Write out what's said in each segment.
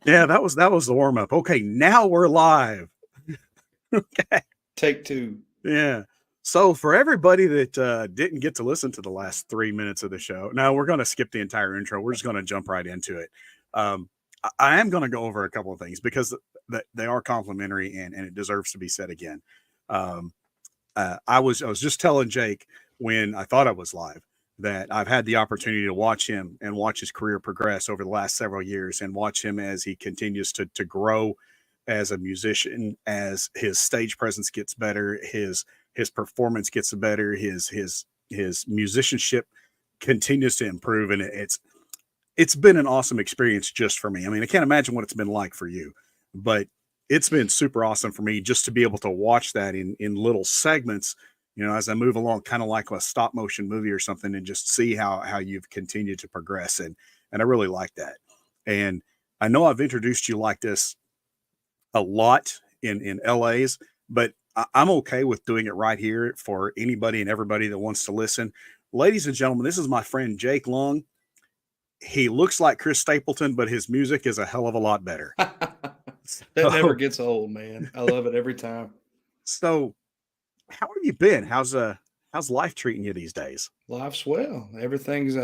Yeah, that was the warm up. Okay, now we're live. Okay. Take two. Yeah. So for everybody that didn't get to listen to the last 3 minutes of the show, now we're going to skip the entire intro. We're just going to jump right into it. Um, I am going to go over a couple of things because they are complimentary and it deserves to be said again. Um, I was just telling Jake when I thought I was live that I've had the opportunity to watch him and watch his career progress over the last several years and watch him as he continues to grow as a musician, as his stage presence gets better, his performance gets better, his musicianship continues to improve, and it's been an awesome experience just for me. I mean, I can't imagine what it's been like for you, but it's been super awesome for me just to be able to watch that in little segments, as I move along, kind of like a stop motion movie or something, and just see how you've continued to progress. And I really like that. And I know I've introduced you like this a lot in LA's, but I'm okay with doing it right here for anybody and everybody that wants to listen. Ladies and gentlemen, this is my friend Jake Long. He looks like Chris Stapleton, but his music is a hell of a lot better. That never So, gets old, man. I love it every time. so how have you been? How's life treating you these days? Life's well. Everything's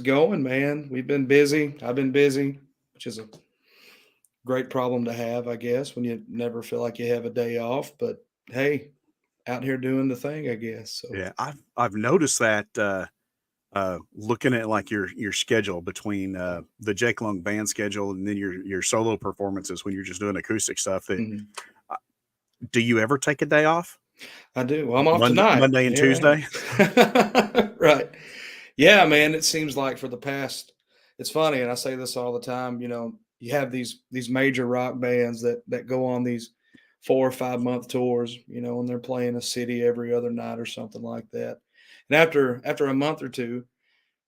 going, man. We've been busy. I've been busy, which is a great problem to have, I guess, when you never feel like you have a day off. But hey, out here doing the thing, I guess. So Yeah, I've noticed that looking at like your schedule between the Jake Long band schedule and then your solo performances when you're just doing acoustic stuff. That mhm. uh, do you ever take a day off? I do. Well, I'm off tonight. Monday and Here Tuesday. I am. Right. Yeah, man. It seems like for the past, it's funny, and I say this all the time. You have these major rock bands that go on these 4 or 5 month tours. And they're playing a city every other night or something like that. And after a month or two,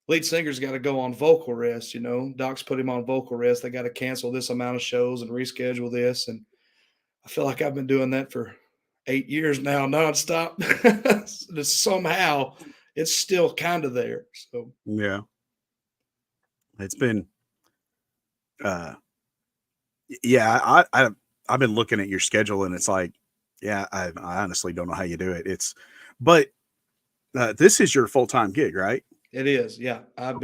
lead singer's got to go on vocal rest. Docs put him on vocal rest. They got to cancel this amount of shows and reschedule this. And I feel like I've been doing that for 8 years now, nonstop. Just somehow it's still kind of there. So Yeah, it's been uh yeah, I've been looking at your schedule and it's like, yeah, I honestly don't know how you do it. But this is your full-time gig, right? it is, yeah. I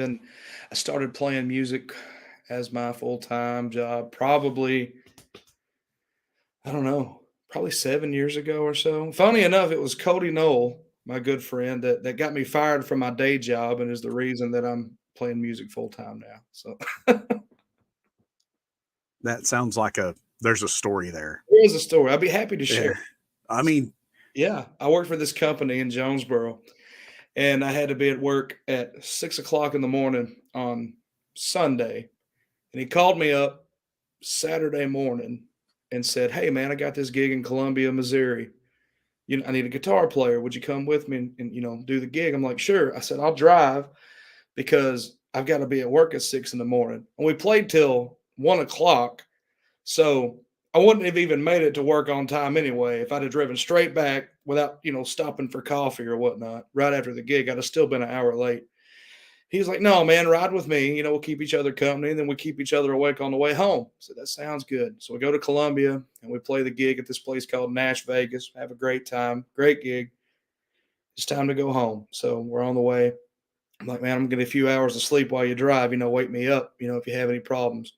started playing music as my full time job probably, I don't know, probably 7 years ago or so. Funny enough, it was Cody Knoll, my good friend, that got me fired from my day job and is the reason that I'm playing music full time now. So That sounds like there's a story there. there is a story. I'd be happy to share. Yeah. I mean, Yeah, I worked for this company in Jonesboro, and I had to be at work at 6 o'clock in the morning on Sunday. And he called me up Saturday morning and said, "Hey, man, I got this gig in Columbia, Missouri. I need a guitar player. Would you come with me and do the gig?" I'm like, "Sure." I said, "I'll drive because I've got to be at work at 6 in the morning." And we played till 1 o'clock. So I wouldn't have even made it to work on time anyway. If I'd have driven straight back without stopping for coffee or whatnot right after the gig, I'd have still been an hour late. He was like, "No, man, ride with me. We'll keep each other company, and then we keep each other awake on the way home." So that sounds good. So we go to Columbia and we play the gig at this place called Nash Vegas. Have a great time. Great gig. It's time to go home. So we're on the way. I'm like, "Man, I'm gonna get a few hours of sleep while you drive. Wake me up, if you have any problems."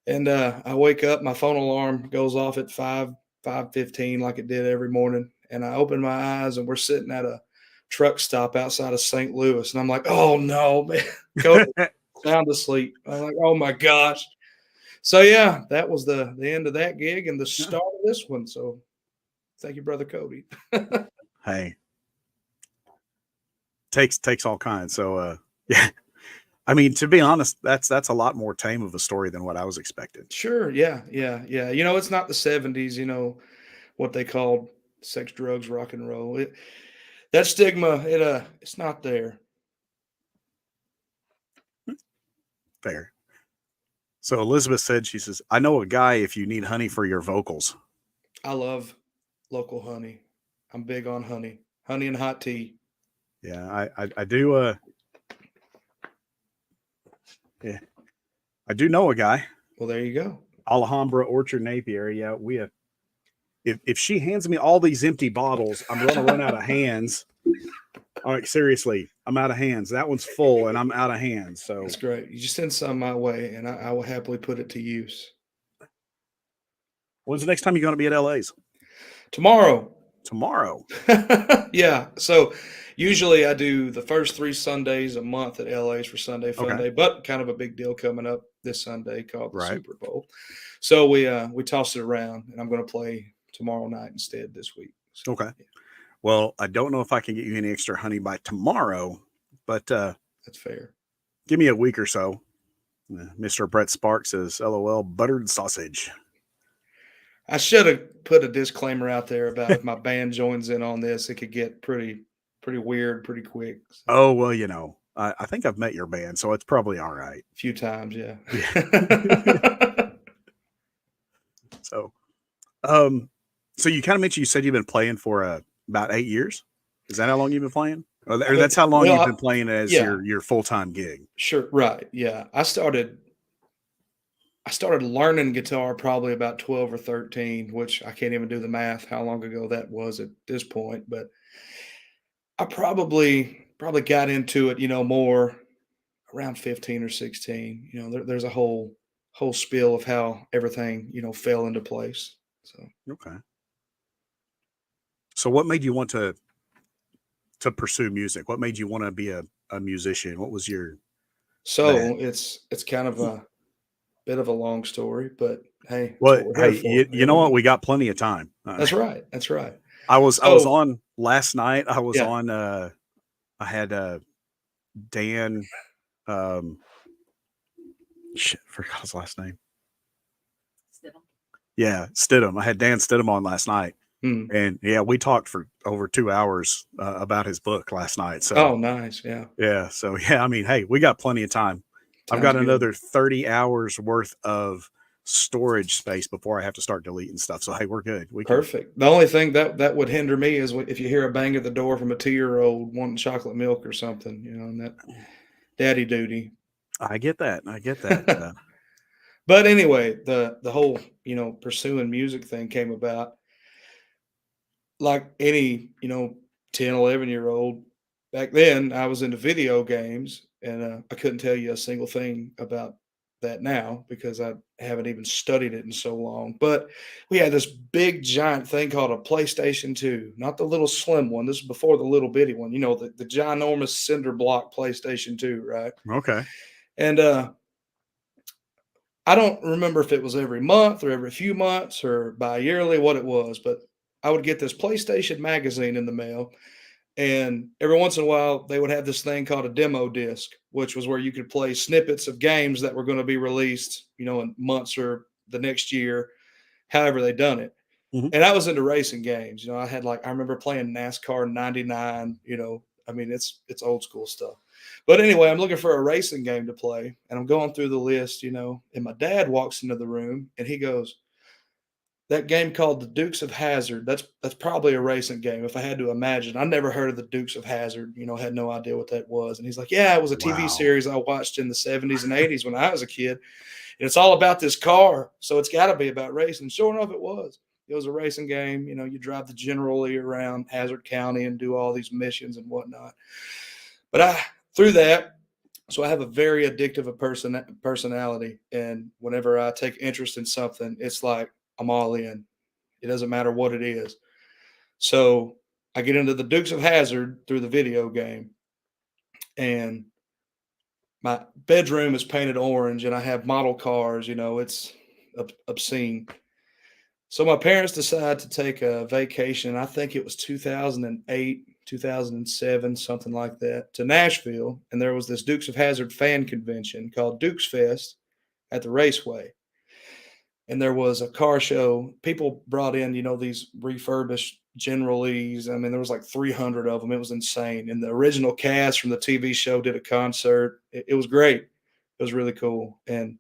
And I wake up, my phone alarm goes off at 5:15 like it did every morning. And I open my eyes and we're sitting at a truck stop outside of St. Louis. And I'm like, "Oh no, man." Go sound asleep. I'm like, "Oh my gosh." So yeah, that was the end of that gig and the start of this one. So thank you, brother Cody. hey, takes all kinds. So yeah. I mean, to be honest, that's a lot more tame of a story than what I was expecting. Sure, yeah, yeah, yeah. It's not the 70s, what they called sex, drugs, rock and roll. That stigma, it's not there. Fair. So Elizabeth said, she says, I know a guy if you need honey for your vocals. I love local honey. I'm big on honey and hot tea. Yeah, I do yeah. I do know a guy. Well, there you go. Alhambra Orchard and Apiary. Yeah, we have. If she hands me all these empty bottles, I'm going to run out of hands. All right, seriously, I'm out of hands. That one's full, and I'm out of hands. So That's great. You just send some my way, and I will happily put it to use. when's the next time you're going to be at LA's? Tomorrow. Tomorrow. Yeah. So usually I do the first 3 Sundays a month at LA's for Sunday Fun Okay. Day, but kind of a big deal coming up this Sunday called the Right. Super Bowl. So we toss it around, and I'm going to play tomorrow night instead this week. So, Okay. yeah, Well, I don't know if I can get you any extra honey by tomorrow, but that's fair. give me a week or so. Mr. Brett Sparks says, LOL, buttered sausage. I should have put a disclaimer out there about if my band joins in on this, it could get pretty weird pretty quick. So, Oh, well, I think I've met your band, so it's probably all right. a few times, yeah. So, so you kind of mentioned, you said you've been playing for about 8 years. Is that how long you've been playing? Or that's how long you've been playing as yeah. your full-time gig? Sure, right. Yeah. I started learning guitar probably about 12 or 13, which I can't even do the math how long ago that was at this point, but I probably got into it, more around 15 or 16. There's a whole spiel of how everything, fell into place. So Okay. So what made you want to pursue music? What made you want to be a musician? What was your that? it's kind of a bit of a long story, but hey, that's Well, what we're hey, here for. you know what? We got plenty of time. That's right. That's right. I was So on last night. I was yeah, on. I had Dan. Shit, forgot his last name. Yeah, Stidham. I had Dan Stidham on last night, hmm. and yeah, we talked for over 2 hours about his book last night. So Oh, nice. Yeah. yeah, so yeah, I mean, hey, we got plenty of time. I've Sounds got good. another 30 hours worth of storage space before I have to start deleting stuff. So hey, we're good. We can. Perfect. The only thing that would hinder me is if you hear a bang at the door from a 2-year-old wanting chocolate milk or something, and that daddy duty. I get that. I get that. But anyway, the whole, pursuing music thing came about like any, 10, 11-year-old. Back then, I was into video games, and I couldn't tell you a single thing about that now because I haven't even studied it in so long. But we had this big giant thing called a PlayStation 2, not the little slim one. This is before the little bitty one, the ginormous cinder block PlayStation 2, right? Okay. And I don't remember if it was every month or every few months or bi-yearly what it was, but I would get this PlayStation magazine in the mail, and every once in a while they would have this thing called a demo disc, which was where you could play snippets of games that were going to be released, in months or the next year, however they done it. Mhm. And I was into racing games. I remember playing NASCAR 99, I mean it's old school stuff. But anyway, I'm looking for a racing game to play, and I'm going through the list, and my dad walks into the room and he goes, that game called the Dukes of Hazzard. That's probably a racing game if I had to imagine. I never heard of the Dukes of Hazzard. Had no idea what that was. And he's like, "Yeah, it was a TV Wow. series I watched in the 70s and 80s when I was a kid. And it's all about this car, so it's got to be about racing." Sure enough, it was. It was a racing game. You drive the General Lee around Hazard County and do all these missions and whatnot. But through that, so I have a very addictive personality, and whenever I take interest in something, it's like I'm all in. It doesn't matter what it is. So I get into the Dukes of Hazzard through the video game, and my bedroom is painted orange, and I have model cars. It's obscene. So my parents decide to take a vacation. I think it was 2008, 2007, something like that, to Nashville, and there was this Dukes of Hazzard fan convention called Dukes Fest at the Raceway. And there was a car show. People brought in, these refurbished General Lees. I mean, there was like 300 of them. It was insane. And the original cast from the TV show did a concert. It was great. It was really cool. And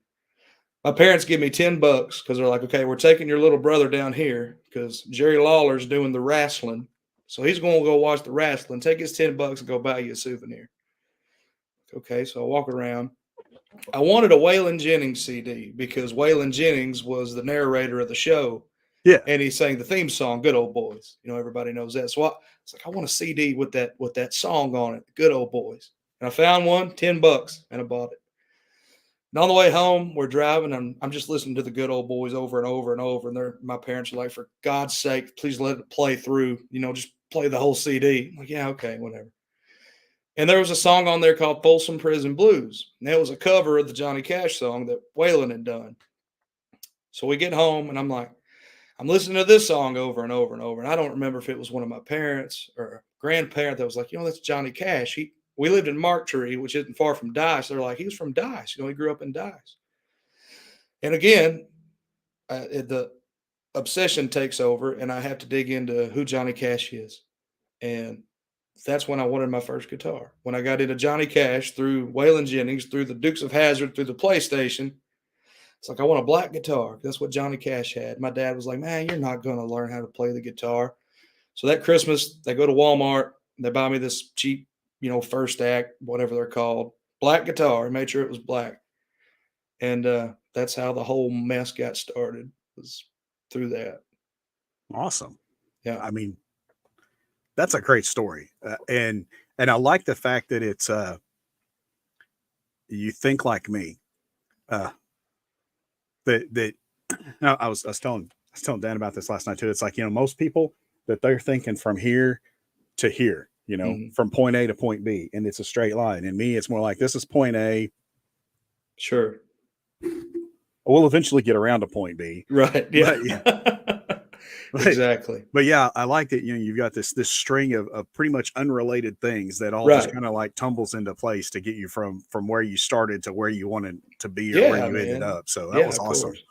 my parents give me $10 because they're like, okay, we're taking your little brother down here because Jerry Lawler's doing the wrestling. So he's going to go watch the wrestling. Take his $10 and go buy you a souvenir. Okay, so I walk around. I wanted a Waylon Jennings CD because Waylon Jennings was the narrator of the show, Yeah. and he sang the theme song, "Good Old Boys." You know, everybody knows that. So it's like I want a CD with that song on it, "Good Old Boys." And I found one, $10, and I bought it. And on the way home, we're driving, and I'm just listening to the Good Old Boys over and over and over. And my parents are like, "For God's sake, please let it play through. You know, just play the whole CD." I'm like, "Yeah, okay, whatever." And there was a song on there called Folsom Prison Blues. And that was a cover of the Johnny Cash song that Waylon had done. So we get home, and I'm like, I'm listening to this song over and over and over. And I don't remember if it was one of my parents or a grandparent that was like, that's Johnny Cash. We lived in Marktree, which isn't far from Dice. They're like, he was from Dice. He grew up in Dice. And again, the obsession takes over, and I have to dig into who Johnny Cash is. And that's when I wanted my first guitar. When I got into Johnny Cash through Waylon Jennings, through the Dukes of Hazzard, through the PlayStation, it's like I want a black guitar. That's what Johnny Cash had. My dad was like, "Man, you're not going to learn how to play the guitar." So that Christmas, they go to Walmart, they buy me this cheap, first act, whatever they're called, black guitar. Made sure it was black, and that's how the whole mess got started. Was through that. Awesome. Yeah. I mean, that's a great story, and I like the fact that it's you think like me. That I was telling Dan about this last night too. It's like, most people that they're thinking from here to here, from point A to point B, and it's a straight line. And me, it's more like this is point A. Sure. We'll eventually get around to point B. Right. Yeah. But, yeah. Exactly. But yeah, I like that. You've got this string of pretty much unrelated things that all just kind of like tumbles into place to get you from where you started to where you wanted to be or where you ended up. So that was awesome. Course.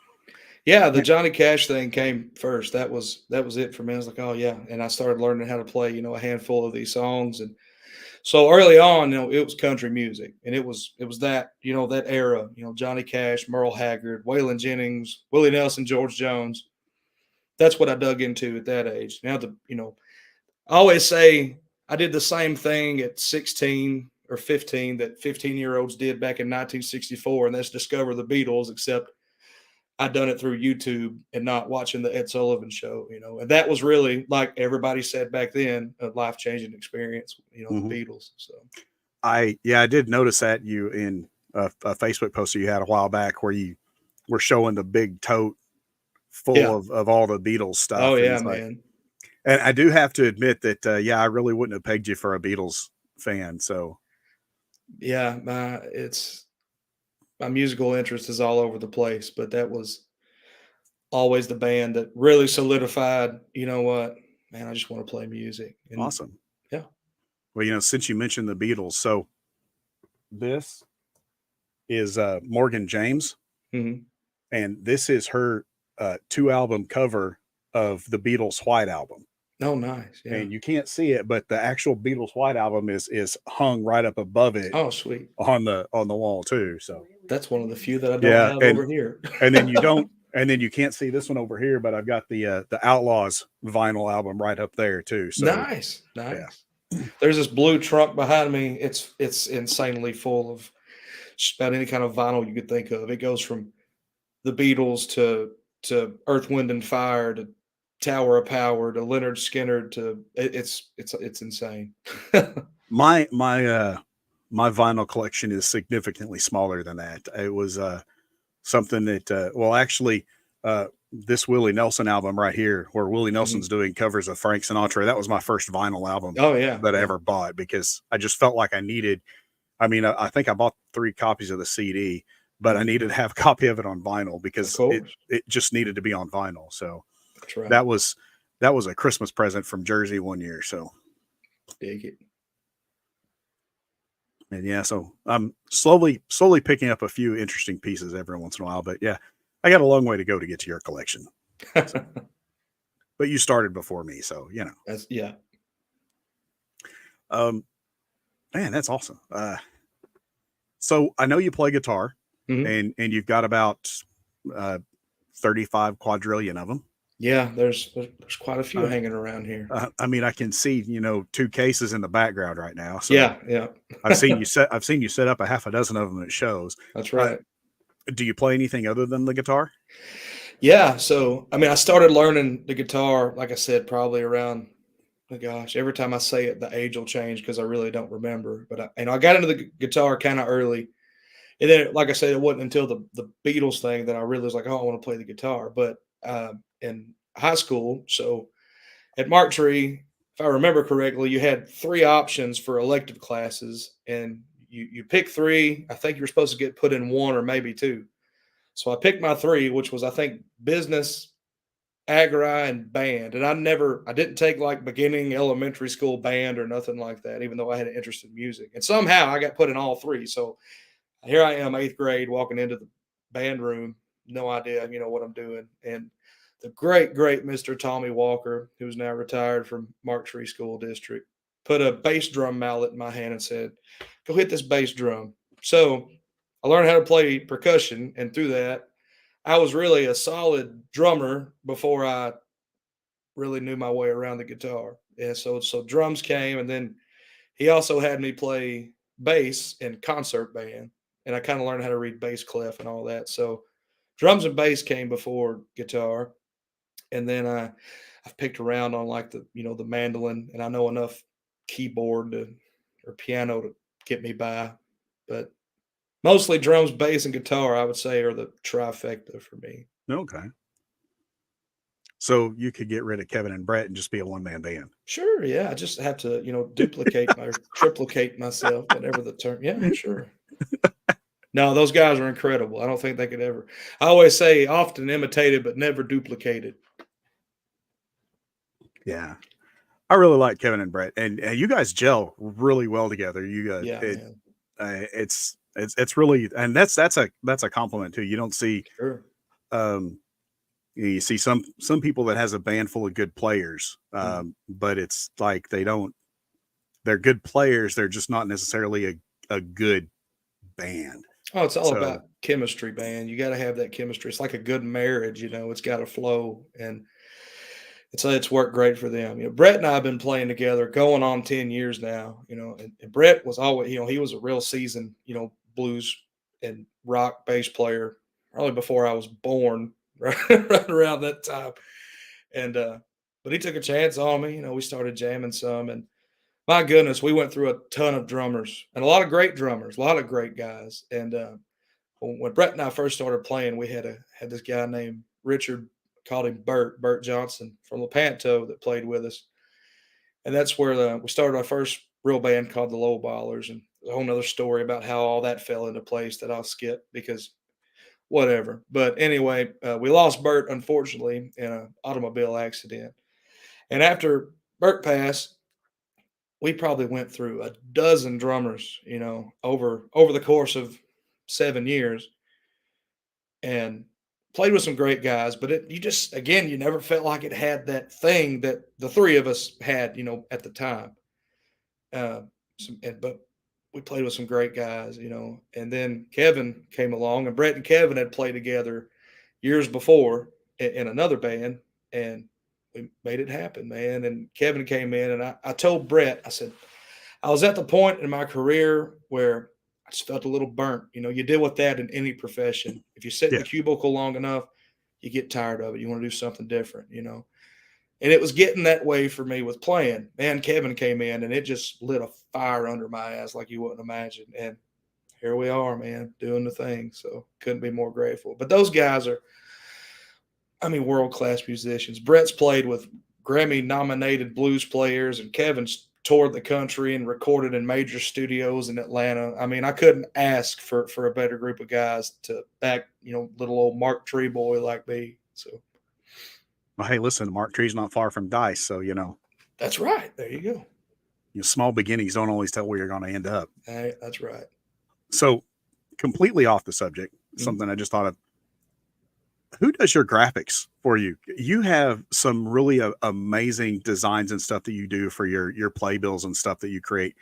Yeah, the Johnny Cash thing came first. That was it for me. I was like, oh yeah, and I started learning how to play, a handful of these songs, and so early on, it was country music, and it was that that era, Johnny Cash, Merle Haggard, Waylon Jennings, Willie Nelson, George Jones. That's what I dug into at that age. Now I always say I did the same thing at 16 or 15 that 15-year-olds did back in 1964, and that's discover the Beatles, except I done it through YouTube and not watching the Ed Sullivan Show, and that was really, like everybody said back then, a life-changing experience, the Beatles. So I did notice that you in a Facebook post you had a while back where you were showing the big tote full of all the Beatles stuff. Oh yeah, man. And I do have to admit that, I really wouldn't have pegged you for a Beatles fan. So yeah, my musical interest is all over the place, but that was always the band that really solidified, what, man, I just want to play music. And awesome. Yeah. Well, since you mentioned the Beatles, so this is Morgan James, and this is her 2-album cover of the Beatles' White Album. Oh, nice. Yeah. And you can't see it, but the actual Beatles White Album is hung right up above it. Oh, sweet. On the wall too. So that's one of the few that I don't have over here. and then you can't see this one over here, but I've got the Outlaws vinyl album right up there too. So nice. Yeah. There's this blue trunk behind me. It's insanely full of just about any kind of vinyl you could think of. It goes from the Beatles to Earth, Wind and Fire to Tower of Power to Leonard Skinner to it's insane. My vinyl collection is significantly smaller than that. It was something that this Willie Nelson album right here, where Willie Nelson's doing covers of Frank Sinatra, that was my first vinyl album that I ever bought, because I just felt like I needed, I think I bought 3 copies of the CD, but I needed to have a copy of it on vinyl because it just needed to be on vinyl. So right. that was a Christmas present from Jersey one year. So dig it. And yeah, so I'm slowly picking up a few interesting pieces every once in a while, but yeah, I got a long way to go to get to your collection. So, but you started before me, so That's yeah. Man, that's awesome. So I know you play guitar, and you've got about 35 quadrillion of them. Yeah, there's quite a few Uh, hanging around here. I mean, I can see, you know, 2 cases in the background right now. So Yeah, yeah. I've seen you set up a half a dozen of them at shows. That's Uh, right. do you play anything other than the guitar? Yeah, so, I mean, I started learning the guitar, like I said, probably around oh gosh, every time I say it, the age will change because I really don't remember, but I got into the guitar kinda early, and then, like I said, it wasn't until the Beatles thing that I really was like, "Oh, I wanna play the guitar," but, in high school, so at Mark Tree, if I remember correctly, you had 3 options for elective classes, and you pick 3. I think you were supposed to get put in 1 or maybe 2. So I picked my 3, which was, I think, business, agri, and band, and I didn't take, like, beginning elementary school band or nothing like that, even though I had an interest in music, and somehow I got put in all 3, so here I am, 8th grade, walking into the band room, no idea, what I'm doing, and the great, great Mr. Tommy Walker, who's now retired from Mark Tree School District, put a bass drum mallet in my hand and said, "Go hit this bass drum." So I learned how to play percussion, and through that, I was really a solid drummer before I really knew my way around the guitar. And so drums came, and then he also had me play bass in concert band, and I kind of learned how to read bass clef and all that. So drums and bass came before guitar, and then I've picked around on like the mandolin, and I know enough keyboard or piano to get me by, but mostly drums, bass, and guitar I would say are the trifecta for me. Okay. So you could get rid of Kevin and Brett and just be a one-man band. Sure, yeah, I just have to duplicate my or triplicate myself, whatever the term. Yeah, sure. No, those guys are incredible. I don't think they could ever. I always say often imitated but never duplicated. Yeah. I really like Kevin and Brett, and you guys gel really well together. You Yeah, man. it's really, and that's a compliment too. You don't see Sure. um you see some people that has a band full of good players, Mm. but it's like they're good players. They're just not necessarily a good band. Oh, it's all So about chemistry, man. You gotta have that chemistry. It's like a good marriage, it's gotta flow, and it's worked great for them. Brett and I have been playing together going on 10 years now, and Brett was always, he was a real seasoned, blues and rock bass player probably before I was born, right around that time. And but he took a chance on me. We started jamming some, and my goodness, we went through a ton of drummers and a lot of great drummers, a lot of great guys. And when Brett and I first started playing, we had this guy named Richard, called him Bert Johnson from Lepanto, that played with us, and that's where we started our first real band called the Low Ballers, and a whole nother story about how all that fell into place that I'll skip because whatever. But anyway, we lost Bert unfortunately in an automobile accident, and after Bert passed, we probably went through a dozen drummers, over the course of 7 years, and played with some great guys. But you just, again, you never felt like it had that thing that the three of us had, at the time. Uh, but we played with some great guys, and then Kevin came along, and Brett and Kevin had played together years before in another band, and we made it happen, man. And Kevin came in, and I told Brett, I said, I was at the point in my career where I just felt a little burnt. You deal with that in any profession. If you sit in the yeah, cubicle long enough, you get tired of it. You want to do something different. And it was getting that way for me with playing. Man, Kevin came in and it just lit a fire under my ass like you wouldn't imagine. And here we are, man, doing the thing. So couldn't be more grateful. But those guys are, I mean, world class musicians. Brett's played with Grammy nominated blues players, and Kevin's toured the country and recorded in major studios in Atlanta. I mean, I couldn't ask for a better group of guys to back, little old Mark Tree boy like me. So well, hey, listen, Mark Tree's not far from Dice, so that's right. There you go. small beginnings don't always tell where you're going to end up. Hey, that's right. So completely off the subject, Mhm. something I just thought of. Who does your graphics for you? You have some really amazing designs and stuff that you do for your playbills and stuff that you create.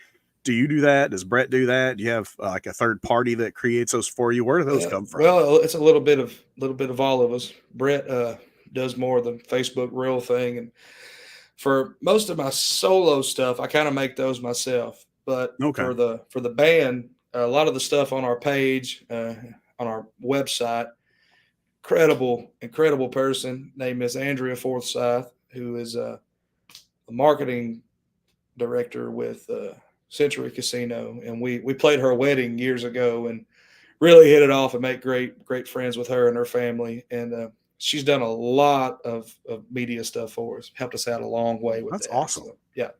Do you do that? Does Brett do that? Do you have like a third party that creates those for you? Where do those come from? Well, it's a little bit of all of us. does more of the Facebook real thing. And for most of my solo stuff, I kind of make those myself. But Okay. for the band, a lot of the stuff on our page, on our website, incredible person named Miss Andrea Forsyth, who is a marketing director with Century Casino, and we played her wedding years ago, and really hit it off and make great friends with her and her family. And she's done a lot of media stuff for us, helped us out a long way with That's that. awesome. So yeah,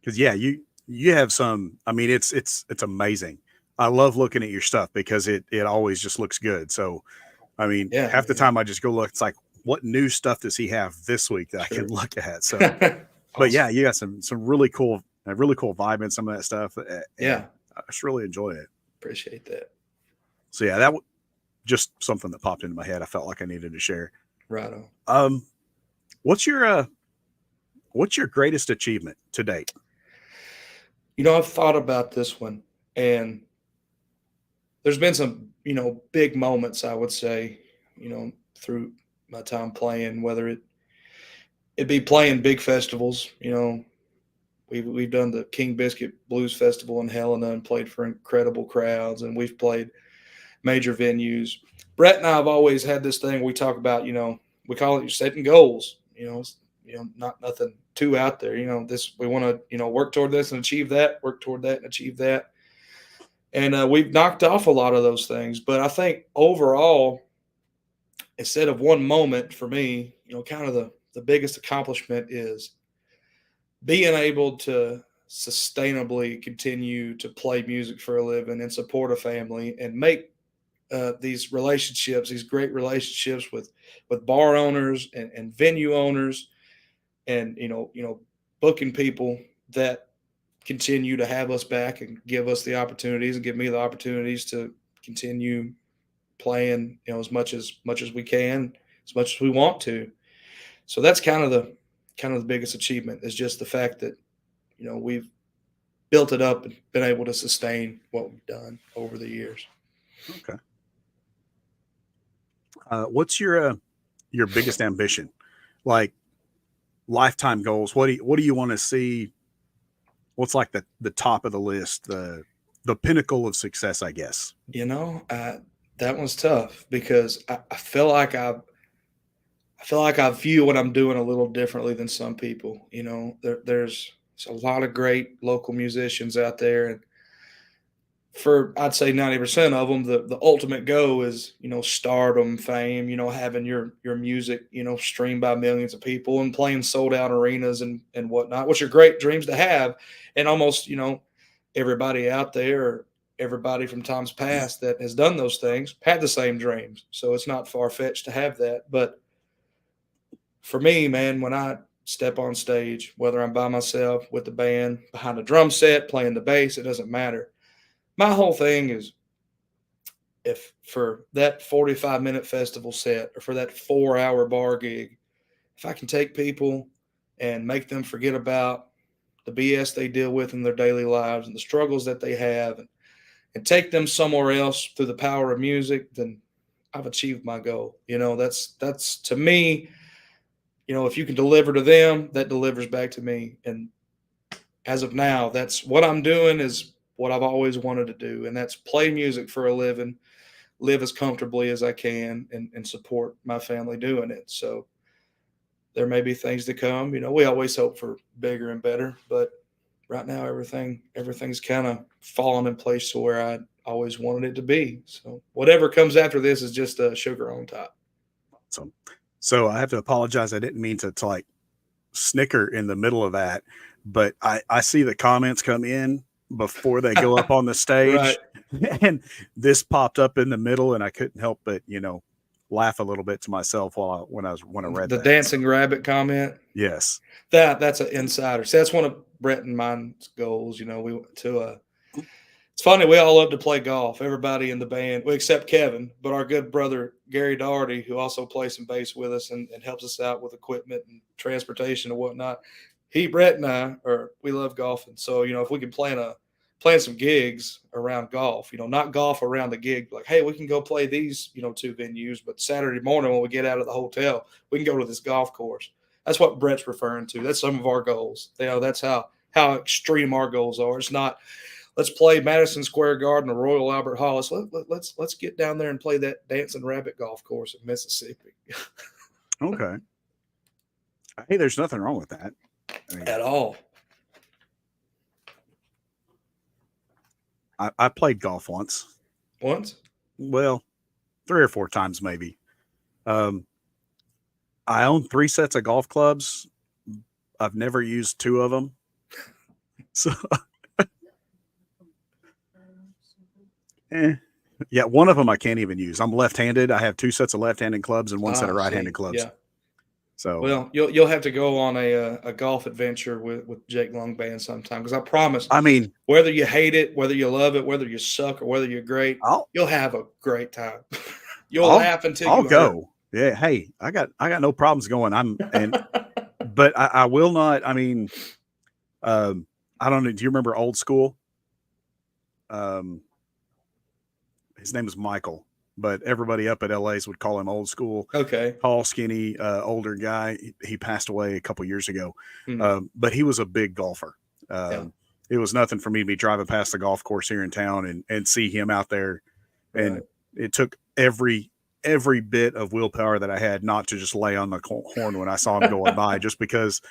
Because yeah, you have some. I mean, it's amazing. I love looking at your stuff because it always just looks good. So I mean, yeah, half the yeah, time I just go look. It's like, what new stuff does he have this week that I can sure. look at? So, but yeah, Awesome. you got some really cool, a really cool vibe in some of that stuff, and Yeah, I just really enjoy it. appreciate that. So yeah, just something that popped into my head. I felt like I needed to share. Right on. Um, what's your greatest achievement to date? I've thought about this one, and there's been some, big moments, I would say, through my time playing, whether it be playing big festivals. We've done the King Biscuit Blues Festival in Helena and played for incredible crowds, and we've played major venues. Brett and I have always had this thing we talk about. We call it setting goals. Not nothing too out there. This we want to work toward this and achieve that. Work toward that and achieve that. And we've knocked off a lot of those things. But I think overall, instead of one moment for me, kind of the biggest accomplishment is being able to sustainably continue to play music for a living and support a family and make these great relationships with bar owners and venue owners, and booking people that continue to have us back and give us the opportunities and give me the opportunities to continue playing as much as we can, as much as we want to. So that's kind of the biggest achievement, is just the fact that we've built it up and been able to sustain what we've done over the years. Okay. What's your biggest ambition? Like lifetime goals. What do you want to see? What's like the top of the list, the pinnacle of success, I guess. That one's tough because I feel like I view what I'm doing a little differently than some people. There's a lot of great local musicians out there, and for I'd say 90% of them, the ultimate goal is stardom, fame, having your music streamed by millions of people and playing sold out arenas and whatnot, which are great dreams to have, and almost everybody out there, or everybody from times past that has done those things, had the same dreams. So it's not far fetched to have that. But for me, man, when I step on stage, whether I'm by myself with the band, behind a drum set, playing the bass, it doesn't matter. My whole thing is, if for that 45-minute festival set or for that 4-hour bar gig, if I can take people and make them forget about the BS they deal with in their daily lives and the struggles that they have, and take them somewhere else through the power of music, then I've achieved my goal. That's to me, if you can deliver to them, that delivers back to me. And as of now, that's what I'm doing, is what I've always wanted to do. And that's play music for a living, live as comfortably as I can, and support my family doing it. So there may be things to come. We always hope for bigger and better, but right now everything's kind of fallen in place to where I always wanted it to be. So whatever comes after this is just a sugar on top. So I have to apologize. I didn't mean to like snicker in the middle of that, but I see the comments come in before they go up on the Right. stage, and this popped up in the middle, and I couldn't help but laugh a little bit to myself when I read The that. dancing rabbit comment. Yes. That's an insider. See, that's one of Brett and mine's goals. We went to it's funny, we all love to play golf. Everybody in the band, well, except Kevin, but our good brother Gary Doherty, who also plays some bass with us and helps us out with equipment and transportation and whatnot. Brett and I we love golfing. So, if we can plan playing some gigs around golf, not golf around the gig. Like, hey, we can go play these, 2 venues, but Saturday morning when we get out of the hotel, we can go to this golf course. That's what Brett's referring to. That's some of our goals. That's how extreme our goals are. It's not, let's play Madison Square Garden or Royal Albert Hall. Let's get down there and play that Dancing Rabbit golf course in Mississippi. Okay. Hey, there's nothing wrong with that. At all. I played golf once. Once? Well, 3 or 4 times maybe. I own 3 sets of golf clubs. I've never used 2 of them. So, yeah, one of them I can't even use. I'm left-handed. I have 2 sets of left-handed clubs and 1 set of right-handed clubs. Yeah. So, well, you'll have to go on a golf adventure with Jake Long Band sometime, because I promise. I mean, whether you hate it, whether you love it, whether you suck or whether you're great, you'll have a great time. You'll laugh until I'll you go. Hurt. Yeah. Hey, I got no problems going. But I will not. I mean, I don't know. Do you remember Old School? His name is Michael, but everybody up at LA's would call him Old School. Okay. Tall, skinny, older guy. He passed away a couple years ago. Mm-hmm. But he was a big golfer. It was nothing for me to be driving past the golf course here in town and see him out there. And it took every bit of willpower that I had not to just lay on the horn when I saw him going by, just because,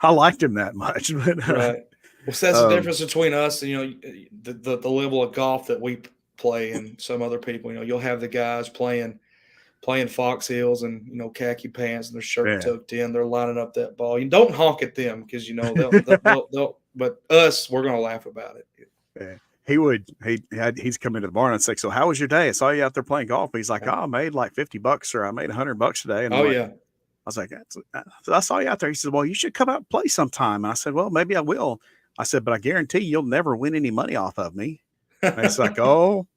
I liked him that much. But, right. Well, so that's the difference between us and, the level of golf that we play and some other people. You'll have the guys playing Fox Hills and, khaki pants and their shirt tucked in. They're lining up that ball. You don't honk at them because, they'll but us, we're going to laugh about it. Yeah. He's come into the bar and say, so how was your day? I saw you out there playing golf. He's like, I made like $50 or I made $100 today. And I was like, I saw you out there. He said, well, you should come out and play sometime. And I said, well, maybe I will. I said, but I guarantee you'll never win any money off of me. And it's like, oh,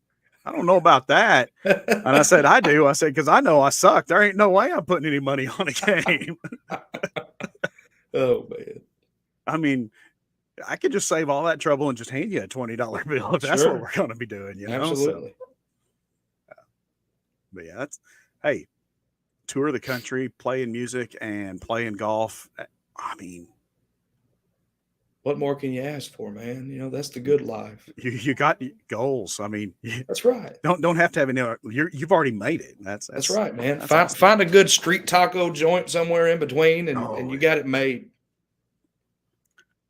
I don't know about that. And I said, I do. I said, because I know I suck. There ain't no way I'm putting any money on a game. Oh, man. I mean, I could just save all that trouble and just hand you a $20 bill if that's what we're going to be doing, Absolutely. So, but yeah, hey, tour the country, playing music and playing golf. I mean, what more can you ask for, man? That's the good life. You got goals. I mean, that's right. Don't have to have any. You've already made it. That's right, man. Awesome. Find a good street taco joint somewhere in between, and you got it made.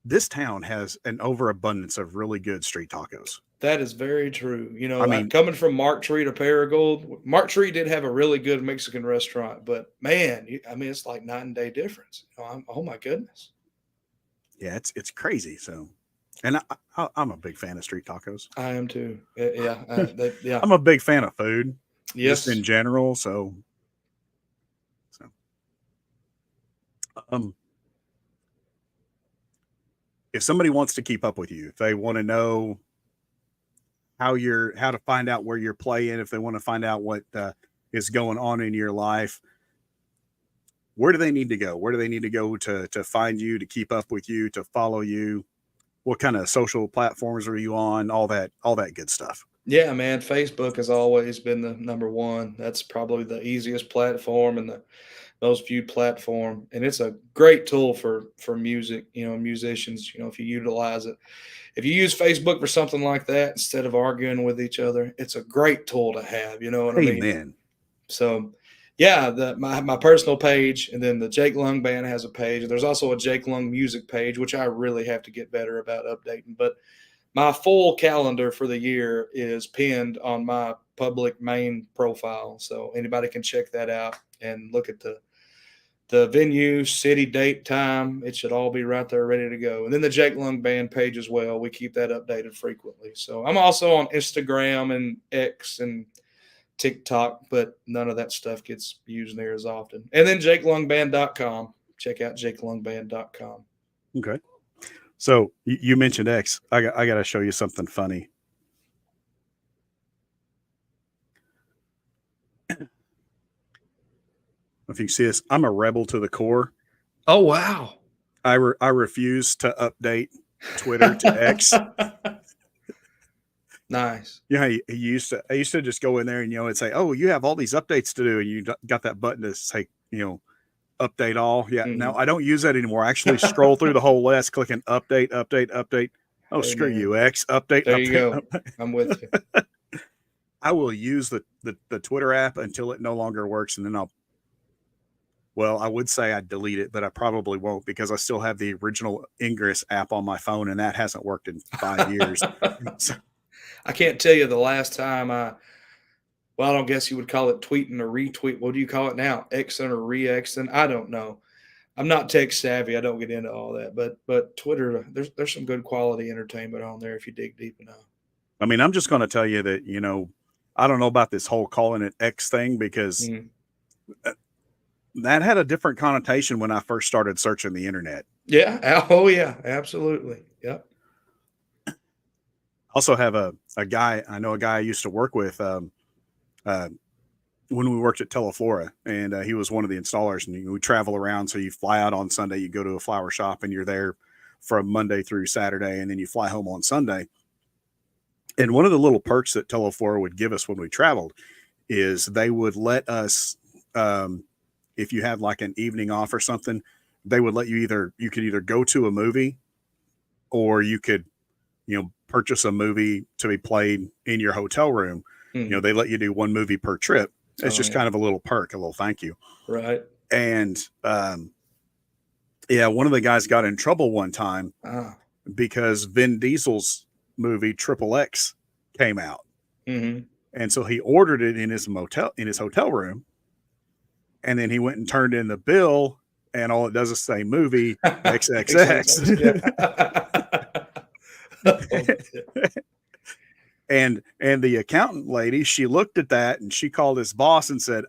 This town has an overabundance of really good street tacos. That is very true. I mean, coming from Mark Tree to Paragould, Mark Tree did have a really good Mexican restaurant, but man, it's like night and day difference. Oh my goodness. Yeah, it's crazy. So, and I'm a big fan of street tacos. I am too. Yeah, yeah. I'm a big fan of food, yes, just in general. So, if somebody wants to keep up with you, if they want to know how to find out where you're playing, if they want to find out what is going on in your life, where do they need to go? Where do they need to go to find you, to keep up with you, to follow you? What kind of social platforms are you on? All that good stuff. Yeah, man. Facebook has always been the number one. That's probably the easiest platform and the most viewed platform. And it's a great tool for music, musicians, if you utilize it. If you use Facebook for something like that, instead of arguing with each other, it's a great tool to have, you know what I mean? So yeah, my personal page, and then the Jake Lung Band has a page. There's also a Jake Lung music page, which I really have to get better about updating. But my full calendar for the year is pinned on my public main profile. So anybody can check that out and look at the venue, city, date, time. It should all be right there ready to go. And then the Jake Lung Band page as well. We keep that updated frequently. So I'm also on Instagram and X and TikTok, but none of that stuff gets used there as often. And then JakeLungBand.com. Check out JakeLungBand.com. Okay. So you mentioned X. I got to show you something funny. If you can see this, I'm a rebel to the core. Oh, wow. I refuse to update Twitter to X. Nice. Yeah, he used to. I used to just go in there and it'd say, "Oh, you have all these updates to do," and you got that button to say, update all. Yeah, no, Mhm. I don't use that anymore. I actually scroll through the whole list, clicking update, update, update. Oh, Hey, screw man. you, X. Update, There you update, go. update. I'm with you. I will use the Twitter app until it no longer works, and then I would say I'd delete it, but I probably won't because I still have the original Ingress app on my phone, and that hasn't worked in 5 years. So, I can't tell you the last time I don't guess you would call it tweeting or retweet. What do you call it now? Xing or re-Xing? I don't know. I'm not tech savvy. I don't get into all that. But Twitter, there's some good quality entertainment on there if you dig deep enough. I mean, I'm just going to tell you that I don't know about this whole calling it X thing because Mm. that had a different connotation when I first started searching the internet. Yeah. Oh yeah. Absolutely. Yep. Also have a guy, I know a guy I used to work with uh, when we worked at Teleflora, and he was one of the installers, and we travel around. So you fly out on Sunday, you go to a flower shop, and you're there from Monday through Saturday, and then you fly home on Sunday. And one of the little perks that Teleflora would give us when we traveled is they would let us, if you had like an evening off or something, they would let you could either go to a movie or you could, purchase a movie to be played in your hotel room. Mhm. They let you do one movie per trip. It's Oh just yeah. kind of a little perk, a little thank you. Right. And yeah, one of the guys got in trouble one time Ah. because Vin Diesel's movie Triple X came out. Mm-hmm. And so he ordered it in his hotel room. And then he went and turned in the bill, and all it does is say movie XXX. and the accountant lady, she looked at that and she called his boss and said,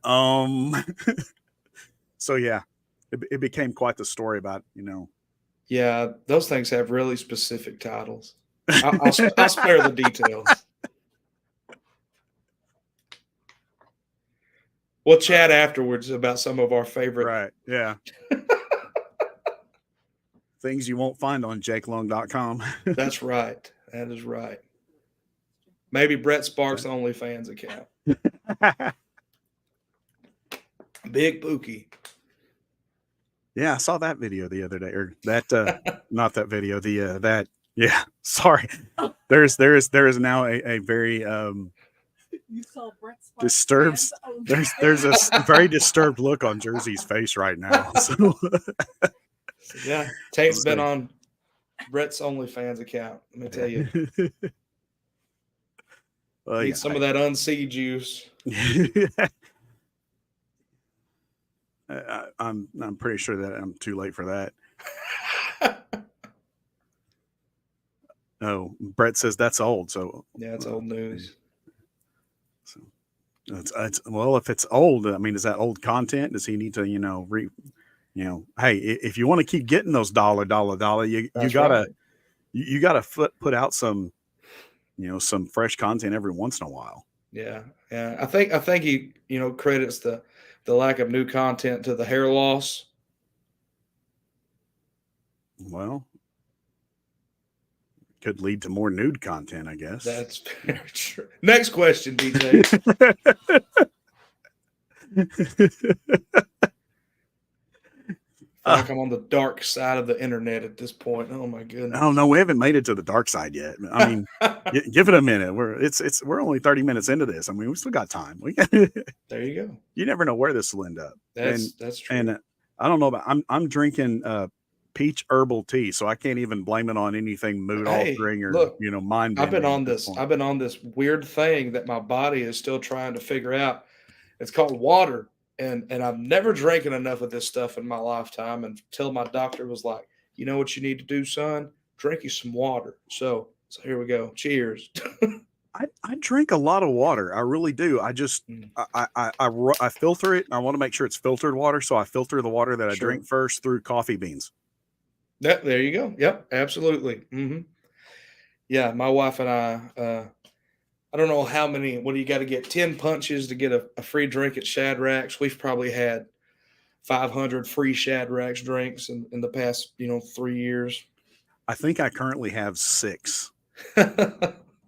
so yeah, it became quite the story about, Yeah, those things have really specific titles. I'll spare the details. We'll chat afterwards about some of our favorite. Right. Yeah. Things you won't find on jakelung.com. That's right. That is right. Maybe Brett Sparks' OnlyFans account. Big Pookie. Yeah, I saw that video the other day, or that not that video, that yeah, sorry. There is now a very You saw Brett Sparks' disturbed fans? there's a very disturbed look on Jersey's face right now. So Yeah, Tate's been on Brett's OnlyFans account. Let me tell you, well, need yeah, some of that unsea juice. I'm pretty sure that I'm too late for that. Oh, Brett says that's old. So Yeah, it's old news. So well, if it's old, I mean, is that old content? Does he need to, hey, if you want to keep getting those dollar, you That's gotta right. you gotta put out some, some fresh content every once in a while. Yeah, yeah. I think he, credits the lack of new content to the hair loss. Well, could lead to more nude content, I guess. That's very true. Next question, DJ. I feel like I'm on the dark side of the internet at this point. Oh my goodness. Oh no, we haven't made it to the dark side yet. I mean, give it a minute. We're only 30 minutes into this. I mean, we still got time. There you go. You never know where this will end up. That's true. And I don't know about. I'm drinking peach herbal tea, so I can't even blame it on anything mood altering or look, mind. I've been on this weird thing that my body is still trying to figure out. It's called water. And I've never drinking enough of this stuff in my lifetime until my doctor was like, you know what you need to do, son? Drink you some water. So here we go. Cheers. I drink a lot of water. I really do. I just I filter it. I want to make sure it's filtered water, so I filter the water that I drink first through coffee beans. There you go. Yep, absolutely. Mm-hmm. Yeah, my wife and I don't know how many. What do you got to get? 10 punches to get a free drink at Shadrack's. We've probably had 500 free Shadrack's drinks in the past 3 years. I think I currently have 6.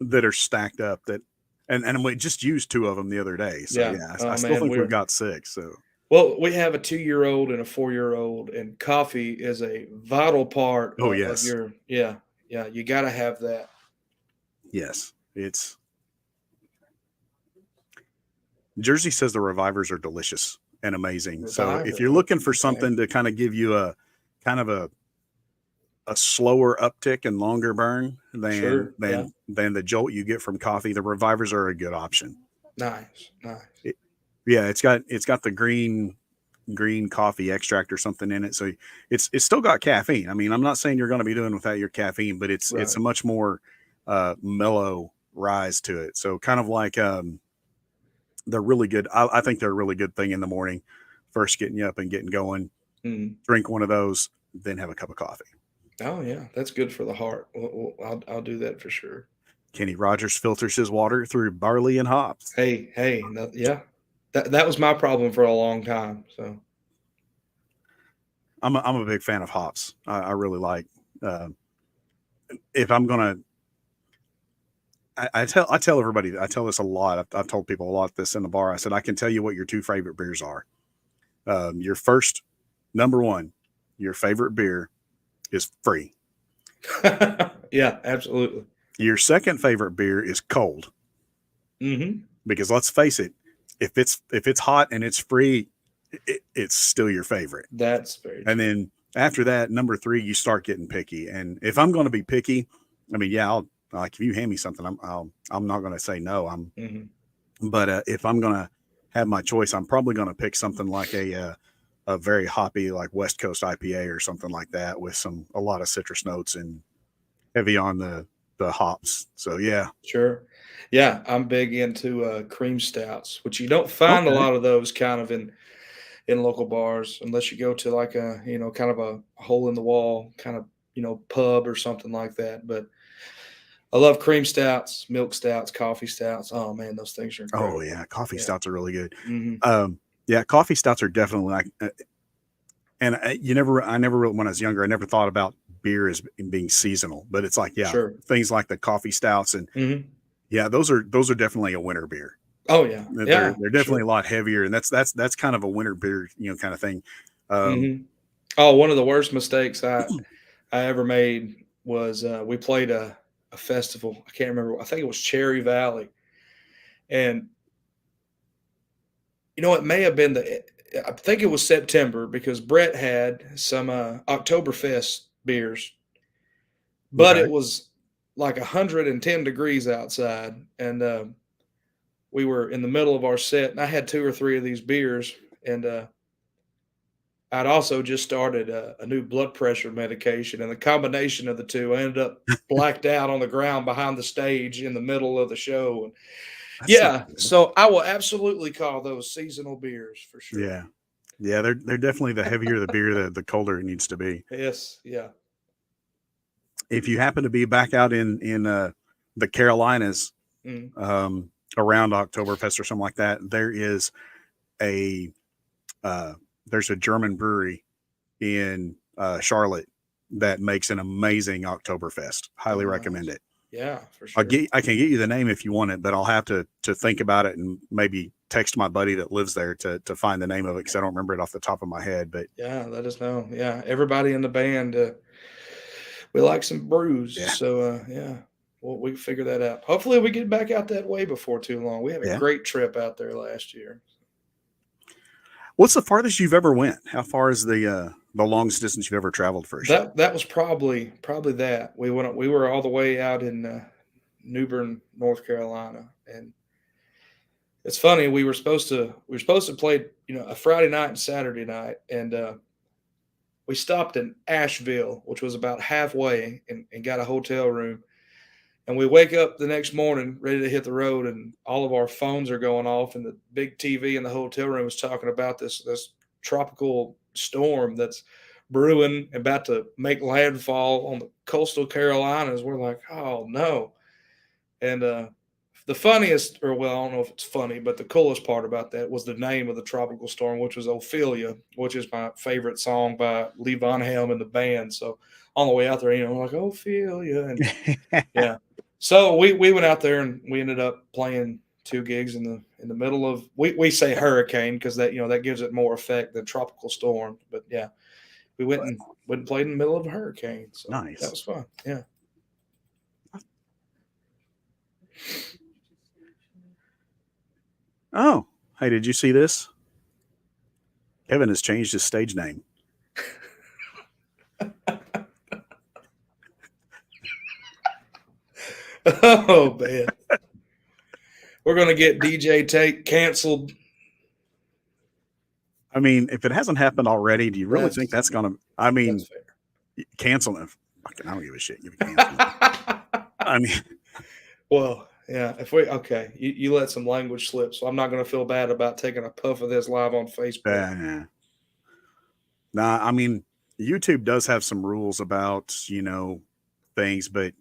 that are stacked up that, and we just used 2 of them the other day. So Yeah. yeah, I Oh still man, think we've got 6. So well, we have a 2-year-old and a 4-year-old, and coffee is a vital part oh of yes, your, yeah, yeah. You got to have that. yes, it's Jersey says the revivers are delicious and amazing. So if Reviver. you're looking for Okay. something to kind of give you a kind of a slower uptick and longer burn Sure. Yeah. than the jolt you get from coffee, the revivers are a good option. Nice. Nice. It, yeah, it's got the green coffee extract or something in it, so it's still got caffeine. I mean, I'm not saying you're going to be doing without your caffeine, but it's Right. a much more mellow rise to it. So kind of like they're really good. I think they're a really good thing in the morning, first getting you up and getting going. Mm. Drink one of those, then have a cup of coffee. Oh yeah, that's good for the heart. I'll do that for sure. Kenny Rogers filters his water through barley and hops. Hey, yeah. That was my problem for a long time. So I'm a big fan of hops. I really like. Uh, if I'm gonna, I tell everybody. I tell this a lot. I've told people a lot this in the bar. I said I can tell you what your 2 favorite beers are. Your first, number one, your favorite beer is free. yeah, absolutely. Your second favorite beer is cold. Hmm. Because let's face it, if it's hot and it's free, it's still your favorite. That's very And then after that, number 3, you start getting picky. And if I'm going to be picky, I mean, yeah, I'll like if you hand me something, I'm not going to say no. But if I'm going to have my choice, I'm probably going to pick something like a very hoppy like West Coast IPA or something like that with a lot of citrus notes and heavy on the hops. So yeah. Sure. Yeah, I'm big into cream stouts, which you don't find a Okay. lot of those kind of in local bars unless you go to like a, kind of a hole in the wall kind of, pub or something like that. But I love cream stouts, milk stouts, coffee stouts. Oh man, those things are Oh incredible. yeah, coffee Yeah. stouts are really good. Hmm. Yeah, coffee stouts are definitely like, and I never when I was younger, I never thought about beer as being seasonal, but it's like, yeah, Sure. things like the coffee stouts and Hmm. yeah, those are definitely a winter beer. Oh yeah. They're Yeah. they're Sure. definitely a lot heavier, and that's kind of a winter beer, kind of thing. Um, Hmm. Oh, one of the worst mistakes I ever made was we played a festival. I can't remember. I think it was Cherry Valley, and it may have been I think it was September because Brett had some Oktoberfest beers, but okay, it was like 110 degrees outside, and we were in the middle of our set, and I had 2 or 3 of these beers, and I'd also just started a new blood pressure medication, and the combination of the two, I ended up blacked out on the ground behind the stage in the middle of the show. And that's not yeah, good. so I will absolutely call those seasonal beers for sure. Yeah, yeah, they're definitely the heavier the beer, the colder it needs to be. Yes, yeah. If you happen to be back out in the Carolinas Mm. around Oktoberfest or something like that, a uh, there's a German brewery in Charlotte that makes an amazing Oktoberfest. Highly Oh, recommend nice. it. Yeah, for sure. I can get you the name if you want it, but I'll have to think about it and maybe text my buddy that lives there to find the name of it because I don't remember it off the top of my head. But Yeah, let us know. Yeah, everybody in the band, we like some brews, yeah, so yeah, we can figure that out. Hopefully, we get back out that way before too long. We had a yeah. great trip out there last year. What's the farthest you've ever went? How far is the longest distance you've ever traveled for a show? That was probably that. We were all the way out in New Bern, North Carolina, and it's funny. We were supposed to play a Friday night and Saturday night, and we stopped in Asheville, which was about halfway, and got a hotel room. And we wake up the next morning ready to hit the road, and all of our phones are going off, and the big TV in the hotel room is talking about this tropical storm that's brewing, about to make landfall on the coastal Carolinas. We're like, oh no. And the funniest, or well, I don't know if it's funny, but the coolest part about that was the name of the tropical storm, which was Ophelia, which is my favorite song by Lee Von Helm and the band. So on the way out there, we're like Ophelia, and yeah. So we went out there and we ended up playing 2 gigs in the middle of we say hurricane because that that gives it more effect than tropical storm. But yeah, we went and played in the middle of a hurricane. So Nice. that was fun. Yeah. Oh, hey, did you see this? Kevin has changed his stage name. Oh man. We're gonna get DJ Take canceled. I mean, if it hasn't happened already, do you really think that's gonna? I mean, That's fair. cancel him. Fucking, I don't give a shit. Give me cancel. I mean, Well, yeah. If we you let some language slip, so I'm not gonna feel bad about taking a puff of this live on Facebook. nah. I mean, YouTube does have some rules about things, but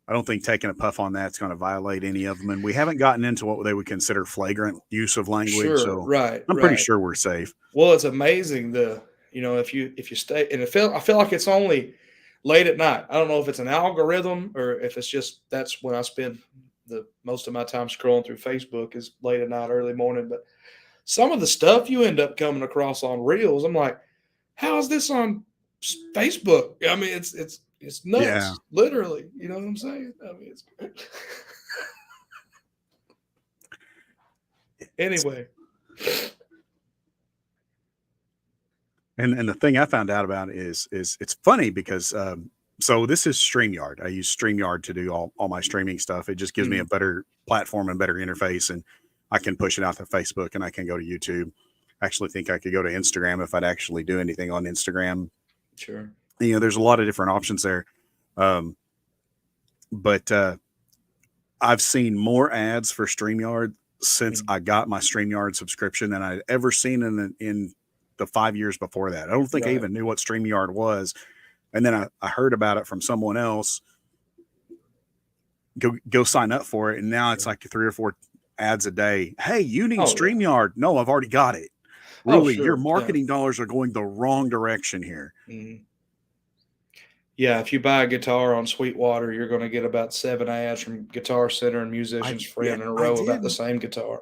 I don't think taking a puff on that's going to violate any of them. And we haven't gotten into what they would consider flagrant use of language. Sure, So right. I'm pretty right. sure we're safe. Well, it's amazing if you stay and I feel like it's only late at night. I don't know if it's an algorithm or if it's just that's when I spend the most of my time scrolling through Facebook is late at night, early morning. But some of the stuff you end up coming across on Reels, I'm like, how is this on Facebook? I mean, it's nuts, Yeah. literally. You know what I'm saying? I mean, it's anyway. And the thing I found out about is it's funny because so this is StreamYard. I use StreamYard to do all my streaming stuff. It just gives me a better platform and better interface, and I can push it out to Facebook and I can go to YouTube. I actually think I could go to Instagram if I'd actually do anything on Instagram. Sure. There's a lot of different options there. But I've seen more ads for StreamYard since I got my StreamYard subscription than I'd ever seen in the 5 years before that. I don't think I Right. even knew what StreamYard was. And then I heard about it from someone else. Go sign up for it. And now it's like 3 or 4 ads a day. Hey, you need Oh, yeah. StreamYard. No, I've already got it. Oh, Really, sure. your Yeah. marketing dollars are going the wrong direction here. Mhm. Yeah, if you buy a guitar on Sweetwater, you're going to get about 7 ads from Guitar Center and Musician's Friend in a row about the same guitar.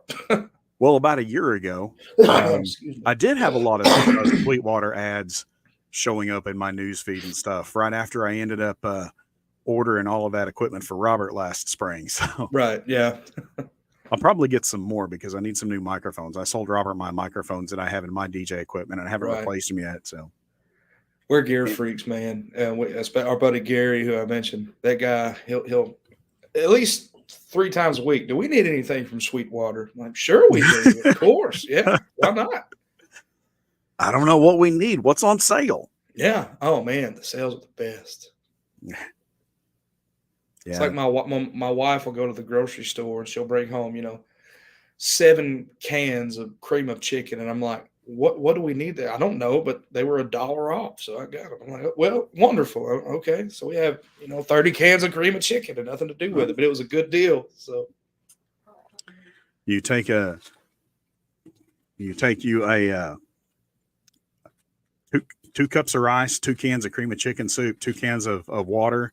Well, about a year ago, Excuse me. I did have a lot of Sweetwater ads showing up in my news feed and stuff right after I ended up ordering all of that equipment for Robert last spring. So Right, yeah. I'll probably get some more because I need some new microphones. I sold Robert my microphones that I have in my DJ equipment and I haven't Right. replaced them yet. So We're gear freaks, man. Our buddy Gary, who I mentioned, that guy, he'll at least 3 times a week. Do we need anything from Sweetwater? I'm like, sure we do. Of course. Yeah. Why not? I don't know what we need. What's on sale? Yeah. Oh man, the sales are the best. Yeah. It's like my wife will go to the grocery store and she'll bring home, 7 cans of cream of chicken, and I'm like, what do we need there? I don't know, but they were $1 off, so I got them. I'm like, well, wonderful. Okay, so we have 30 cans of cream of chicken and nothing to do with it, but it was a good deal. So you take a 2 cups of rice, 2 cans of cream of chicken soup, 2 cans of water,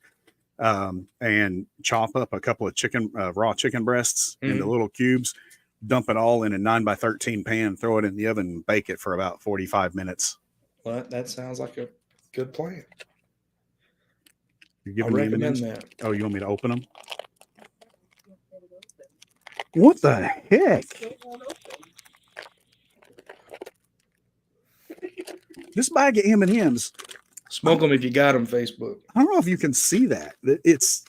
and chop up a couple of raw chicken breasts into little cubes, dump it all in a 9x13 pan, throw it in the oven, and bake it for about 45 minutes. Well, that sounds like a good plan. You I giving me recommend M&Ms? that. Oh, you want me to open them? What the heck? This bag of M&Ms, Smoke them if you got them, Facebook. I don't know if you can see that. It's.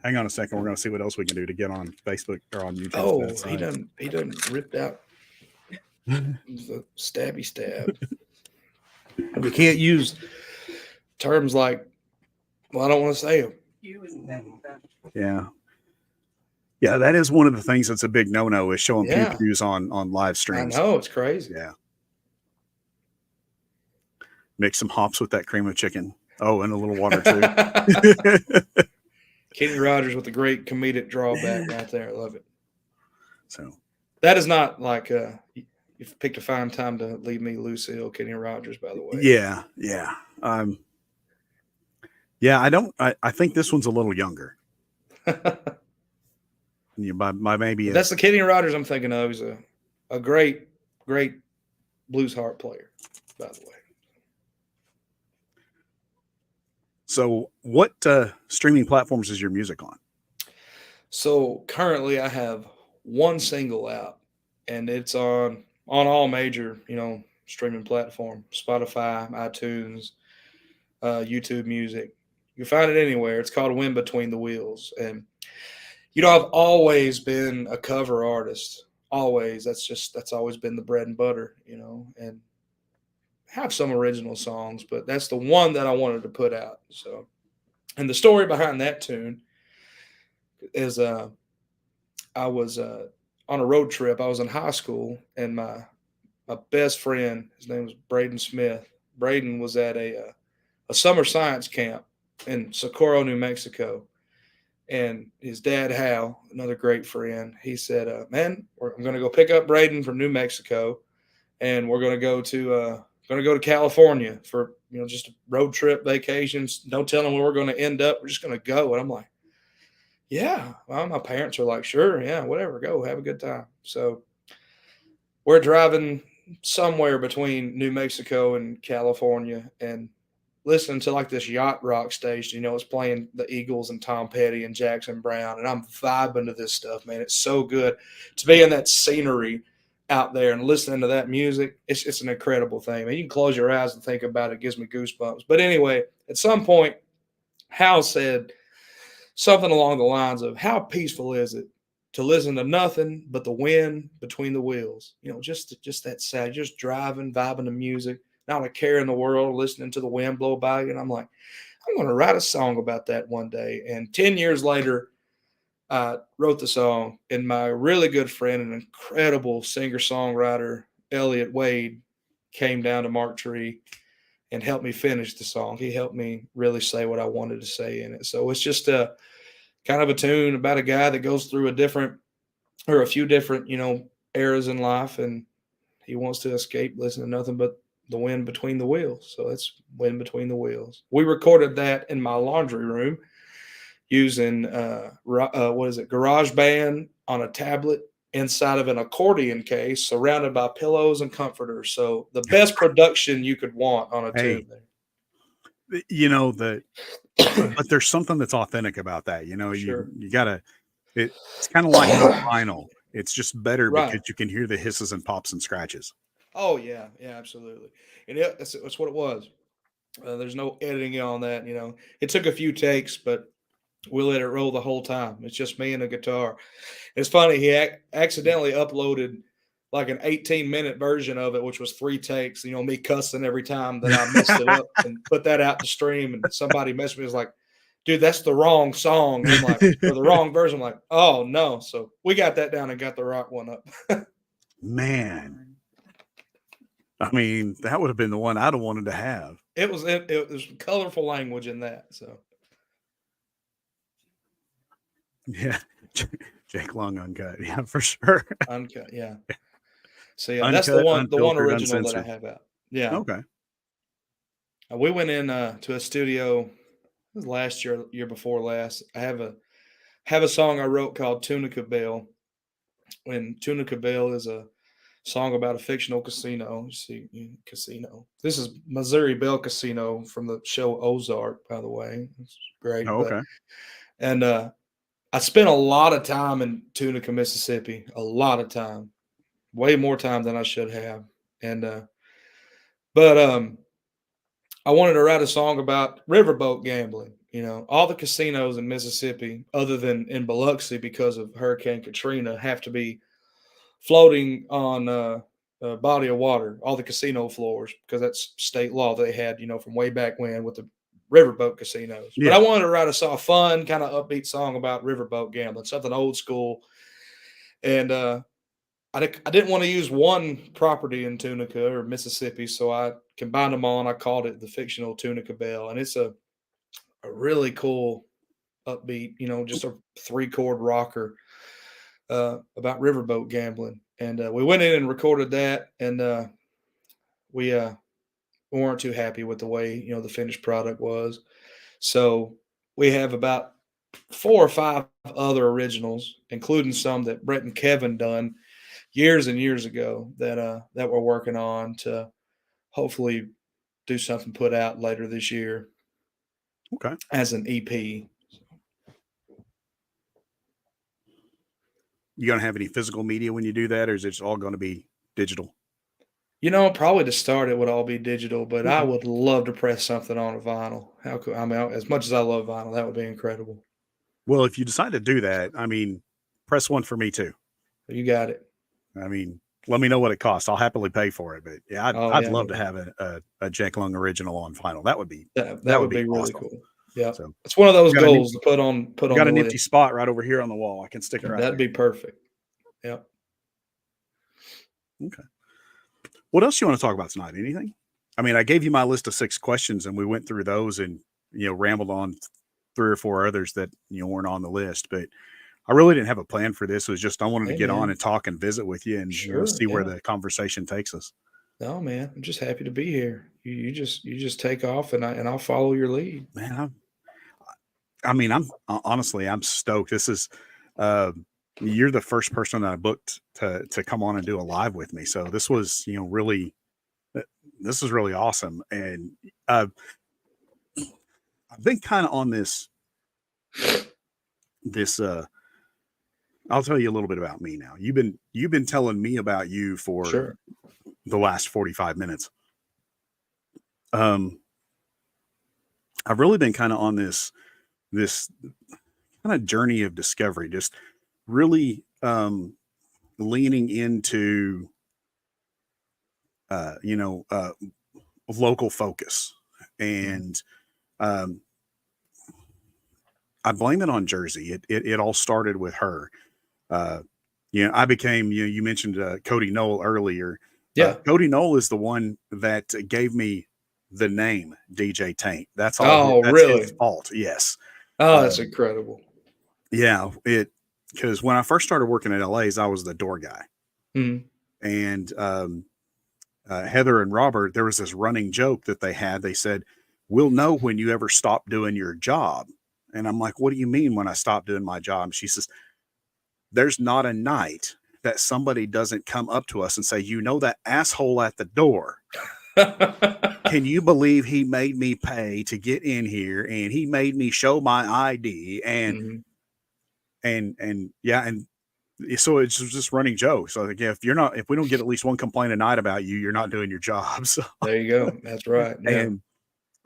Hang on a second. We're going to see what else we can do to get on Facebook or on YouTube. Oh, he done ripped out the stabby stab. We can't use terms like, well, I don't want to say them. Yeah. Yeah, that is one of the things that's a big no-no is showing Yeah. pew-pews on live I streams. know, it's crazy. Yeah. Mix some hops with that cream of chicken. Oh, and a little water too. Kenny Rogers with a great comedic drawback right there. I love it. So That is not like you've picked a fine time to leave me Lucille, Kenny Rogers, by the way. yeah. Yeah, I don't. I think this one's a little younger. By maybe That's the Kenny Rogers I'm thinking of. He's a great, great blues harp player, by the way. So, what streaming platforms is your music on? So currently, I have one single out, and it's on all major, streaming platform: Spotify, iTunes, YouTube Music. You can find it anywhere. It's called "Wind Between the Wheels," and I've always been a cover artist. Always. That's always been the bread and butter, and have some original songs, but that's the one that I wanted to put out. So, and the story behind that tune is I was on a road trip. I was in high school, and my best friend, his name was Braden Smith. Braden was at a summer science camp in Socorro, New Mexico, and his dad Hal, another great friend, he said, "Man, I'm going to go pick up Braden from New Mexico, and we're going to go to California for just a road trip vacations. Don't tell them where we're going to end up. We're just going to go." And I'm like, "Yeah." Well, my parents are like, "Sure, yeah, whatever, go have a good time." So we're driving somewhere between New Mexico and California, and listening to like this yacht rock station. It's playing the Eagles and Tom Petty and Jackson Brown, and I'm vibing to this stuff, man. It's so good to be in that scenery out there and listening to that music. It's an incredible thing. Man, you can close your eyes and think about it. It gives me goosebumps. But anyway, at some point, Hal said something along the lines of, "How peaceful is it to listen to nothing but the wind between the wheels?" Just that sound, just driving, vibing to music, not a care in the world, listening to the wind blow by you. And I'm like, I'm going to write a song about that one day. And 10 years later, I wrote the song, and my really good friend and incredible singer songwriter, Elliot Wade, came down to Mark Tree and helped me finish the song. He helped me really say what I wanted to say in it. So it's just a kind of a tune about a guy that goes through a few different, eras in life, and he wants to escape, listen to nothing but the wind between the wheels. So that's "Wind Between the Wheels." We recorded that in my laundry room using what is it, GarageBand on a tablet inside of an accordion case, surrounded by pillows and comforters. So the best production you could want on a Hey, tune there. The but there's something that's authentic about that. You Sure. you gotta. It's kind of like vinyl. It's just better Right. because you can hear the hisses and pops and scratches. Oh yeah, yeah, absolutely. And that's what it was. There's no editing on that. It took a few takes, but we let it roll the whole time. It's just me and a guitar. It's funny. He accidentally uploaded like an 18-minute version of it, which was 3 takes. Me cussing every time that I messed it up, and put that out to stream. And somebody messaged me, was like, "Dude, that's the wrong song." And I'm like, or the wrong version. I'm like, "Oh no!" So we got that down and got the rock one up. Man, I mean, that would have been the one I'd have wanted to have. It was colorful language in that. So Yeah. Jake Long uncut. Yeah, for sure. uncut, yeah. So yeah, that's Uncut, the one unfiltered, original that I uncensored. have out. Yeah, Okay. we went in to a studio. It was last year before last. I have a song I wrote called Tunica Bell, and Tunica Bell is a song about a fictional casino. Casino. This is Missouri Bell Casino from the show Ozark, by the way. It's great, Oh, but okay. and I spent a lot of time in Tunica, Mississippi. A lot of time, way more time than I should have, and but I wanted to write a song about riverboat gambling. All the casinos in Mississippi, other than in Biloxi because of Hurricane Katrina, have to be floating on a body of water. All the casino floors, because that's state law they had, from way back when with the riverboat casinos. But I Yeah. wanted to write a fun, kind of upbeat song about riverboat gambling, something old school. And I didn't want to use one property in Tunica or Mississippi, so I combined them all and I called it the fictional Tunica Bell. And it's a really cool, upbeat, just a 3-chord rocker about riverboat gambling. And we went in and recorded that, and we weren't too happy with the way the finished product was. So we have about 4 or 5 other originals, including some that Brett and Kevin done years and years ago that we're working on to hopefully do something put out later this year Okay. as an EP. You gonna have any physical media when you do that, or is it all going to be digital? Probably to start it would all be digital, but I Okay. would love to press something on a vinyl. How cool? I mean, as much as I love vinyl, that would be incredible. Well, if you decide to do that, I mean, press one for me too. You got it. I mean, let me know what it costs. I'll happily pay for it. But yeah, Oh I'd yeah, love no to doubt. have a Jake Lung original on vinyl. That would be That that would would be be really awesome. cool. Yeah, So it's one of those got an goals to put on got the an empty list. spot right over here on the wall. I can stick it right That'd there. be perfect. Yep. Okay. What else you want to talk about tonight? Anything? I mean, I gave you my list of 6 questions and we went through those and rambled on 3 or 4 others that weren't on the list, but I really didn't have a plan for this. It was just I wanted to Hey get on man. and talk and visit with you and Sure. see where Yeah. the conversation takes us. No, man. I'm just happy to be here. You just take off and I'll follow your lead. Man, I mean, I'm honestly, I'm stoked. This is, uh, you're the first person that I booked to come on and do a live with me. So this was, really, uh, this is really awesome. And uh, I've been kind of on this. I'll tell you a little bit about me now. You've been telling me about you for Sure. the last 45 minutes. Um, I've really been kind of on this kind of journey of discovery, just really leaning into uh, you know uh, local focus, Mhm. and um, I blame it on Jersey. It all started with her. Uh, I became you mentioned Cody Knoll earlier. Yeah. Cody Knoll is the one that gave me the name DJ Taint. That's all. Oh, That's his really? fault. Yes. Oh, that's Um, incredible. yeah. Because when I first started working at LA's, I was the door guy, Mhm. and Heather and Robert, there was this running joke that they had. They said, "We'll know when you ever stop doing your job." And I'm like, "What do you mean when I stop doing my job?" She says, "There's not a night that somebody doesn't come up to us and say, that asshole at the door. Can you believe he made me pay to get in here and he made me show my ID Mhm. and yeah, and so it's just running joke. So like, yeah, if we don't get at least one complaint a night about you, you're not doing your job." So There you go. That's right. Yeah. and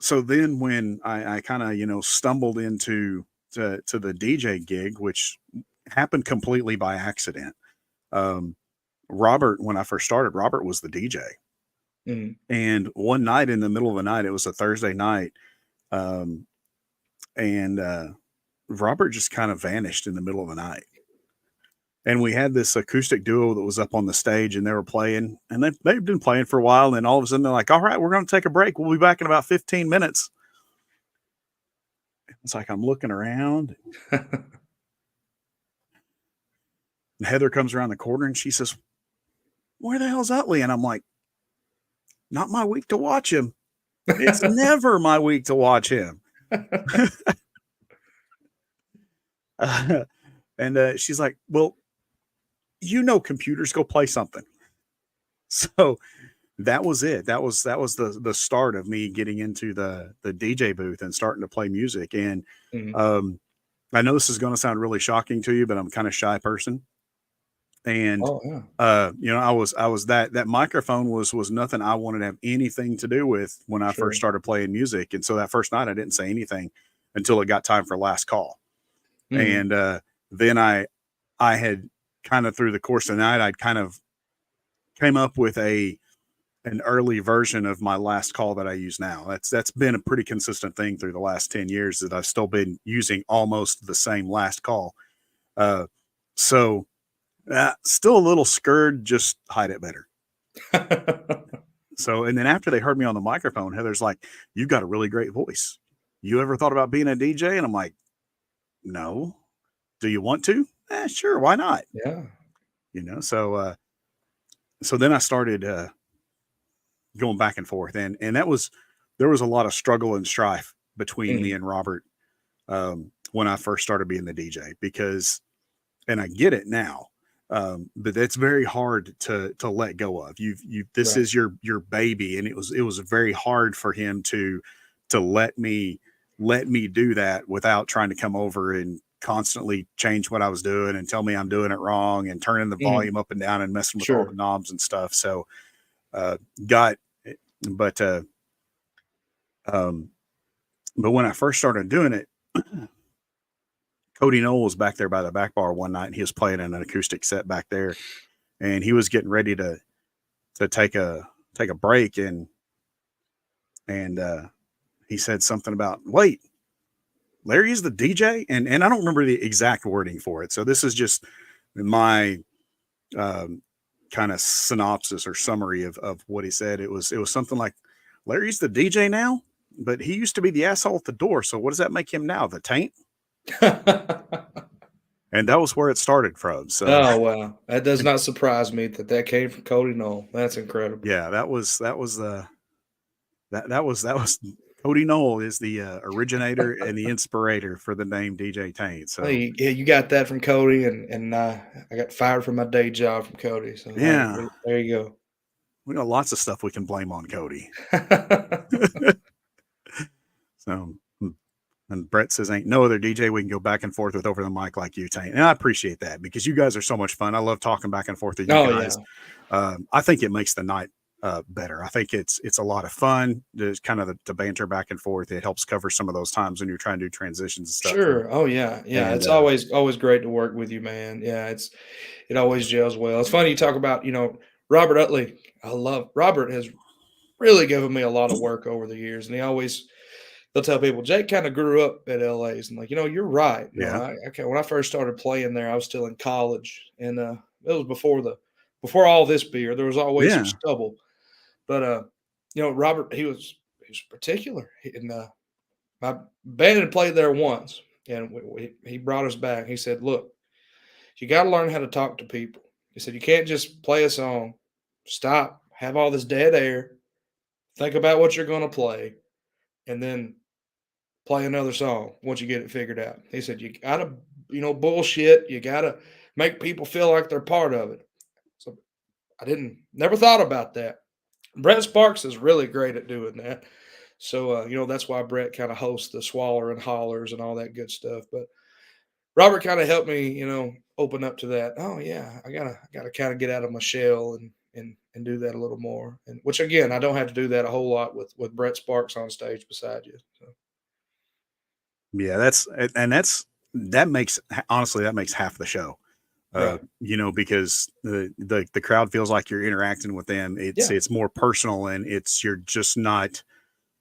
so then when I kind of stumbled into to the DJ gig, which happened completely by accident. Um, Robert, when I first started, Robert was the DJ, Mhm. and one night in the middle of the night, it was a Thursday night, um, and Robert just kind of vanished in the middle of the night. And we had this acoustic duo that was up on the stage, and they were playing, and they've been playing for a while. And then all of a sudden, they're like, "All right, we're going to take a break. We'll be back in about 15 minutes." It's like I'm looking around. And Heather comes around the corner, and she says, "Where the hell's Utley?" And I'm like, "Not my week to watch him. It's never my week to watch him." And she's like, "Well, computers, go play something." So that was it. That was the start of me getting into the DJ booth and starting to play music. And Mhm. um, I know this is going to sound really shocking to you, but I'm kind of shy person. And Oh, yeah. I was that microphone was nothing I wanted to have anything to do with when I Sure. first started playing music. And so that first night I didn't say anything until it got time for last call. Mhm. And then I had kind of through the course of the night, I'd kind of came up with an early version of my last call that I use now. That's been a pretty consistent thing through the last 10 years that I've still been using almost the same last call. Uh, so still a little scared, just hide it better. So, and then after they heard me on the microphone, Heather's like, "You've got a really great voice. You ever thought about being a DJ?" And I'm like, "No. Do you want to?" Sure. Why not? Yeah. So then I started, going back and forth, and there was a lot of struggle and strife between me and Robert when I first started being the DJ, because, and I get it now, but it's very hard to let go of. This Right. is your baby, and it was very hard for him to let me do that without trying to come over and constantly change what I was doing and tell me I'm doing it wrong and turning the volume up and down and messing with all Sure. the knobs and stuff. So got but but when I first started doing it, Cody Knoll was back there by the back bar one night, and he was playing an acoustic set back there, and he was getting ready to take a break, and he said something about, wait, Larry's the DJ, and I don't remember the exact wording for it. So this is just my kind of synopsis or summary of what he said. It was something like, Larry's the DJ now, but he used to be the asshole at the door. So what does that make him now? The taint? And that was where it started from. So Oh wow, that does not surprise me that came from Cody Knoll. That's incredible. yeah, that was Cody Knoll is the originator and the inspirator for the name DJ Taint. So Hey, yeah, you got that from Cody, and I got fired from my day job from Cody. So hey, yeah, there you we got lots of stuff we can blame on Cody. go. So, and Brett says, ain't no other DJ we can go back and forth with over the mic like you, Taint. And I appreciate that, because you guys are so much fun. I love talking back and forth with you guys. Yeah. I think it makes the night better. I think it's a lot of fun. There's kind of the banter back and forth. It helps cover some of those times when you're trying to do transitions and stuff. Sure. Oh yeah. Yeah. And, It's always great to work with you, man. Yeah. It always gels well. It's funny you talk about, Robert Utley. I love Robert has really given me a lot of work over the years. And they'll tell people, Jake kind of grew up at LA's, and like, you're right. Yeah. When I first started playing there, I was still in college, and it was before all this beer. There was always some Yeah. stubble. But Robert, he was particular, and my band had played there once, and he brought us back. He said, "Look, you got to learn how to talk to people." He said, "You can't just play a song, stop, have all this dead air, think about what you're going to play, and then play another song once you get it figured out." He said, "You got to, bullshit. You got to make people feel like they're part of it." So I never thought about that. Brett Sparks is really great at doing that. So, that's why Brett kind of hosts the Swaller and Hollers and all that good stuff. But Robert kind of helped me, open up to that. Oh yeah, I gotta kind of get out of my shell and do that a little more. And which again, I don't have to do that a whole lot with Brett Sparks on stage beside you. So. Yeah, that makes, honestly, that makes half the show. Right. Because the crowd feels like you're interacting with them. It's more personal, and you're just not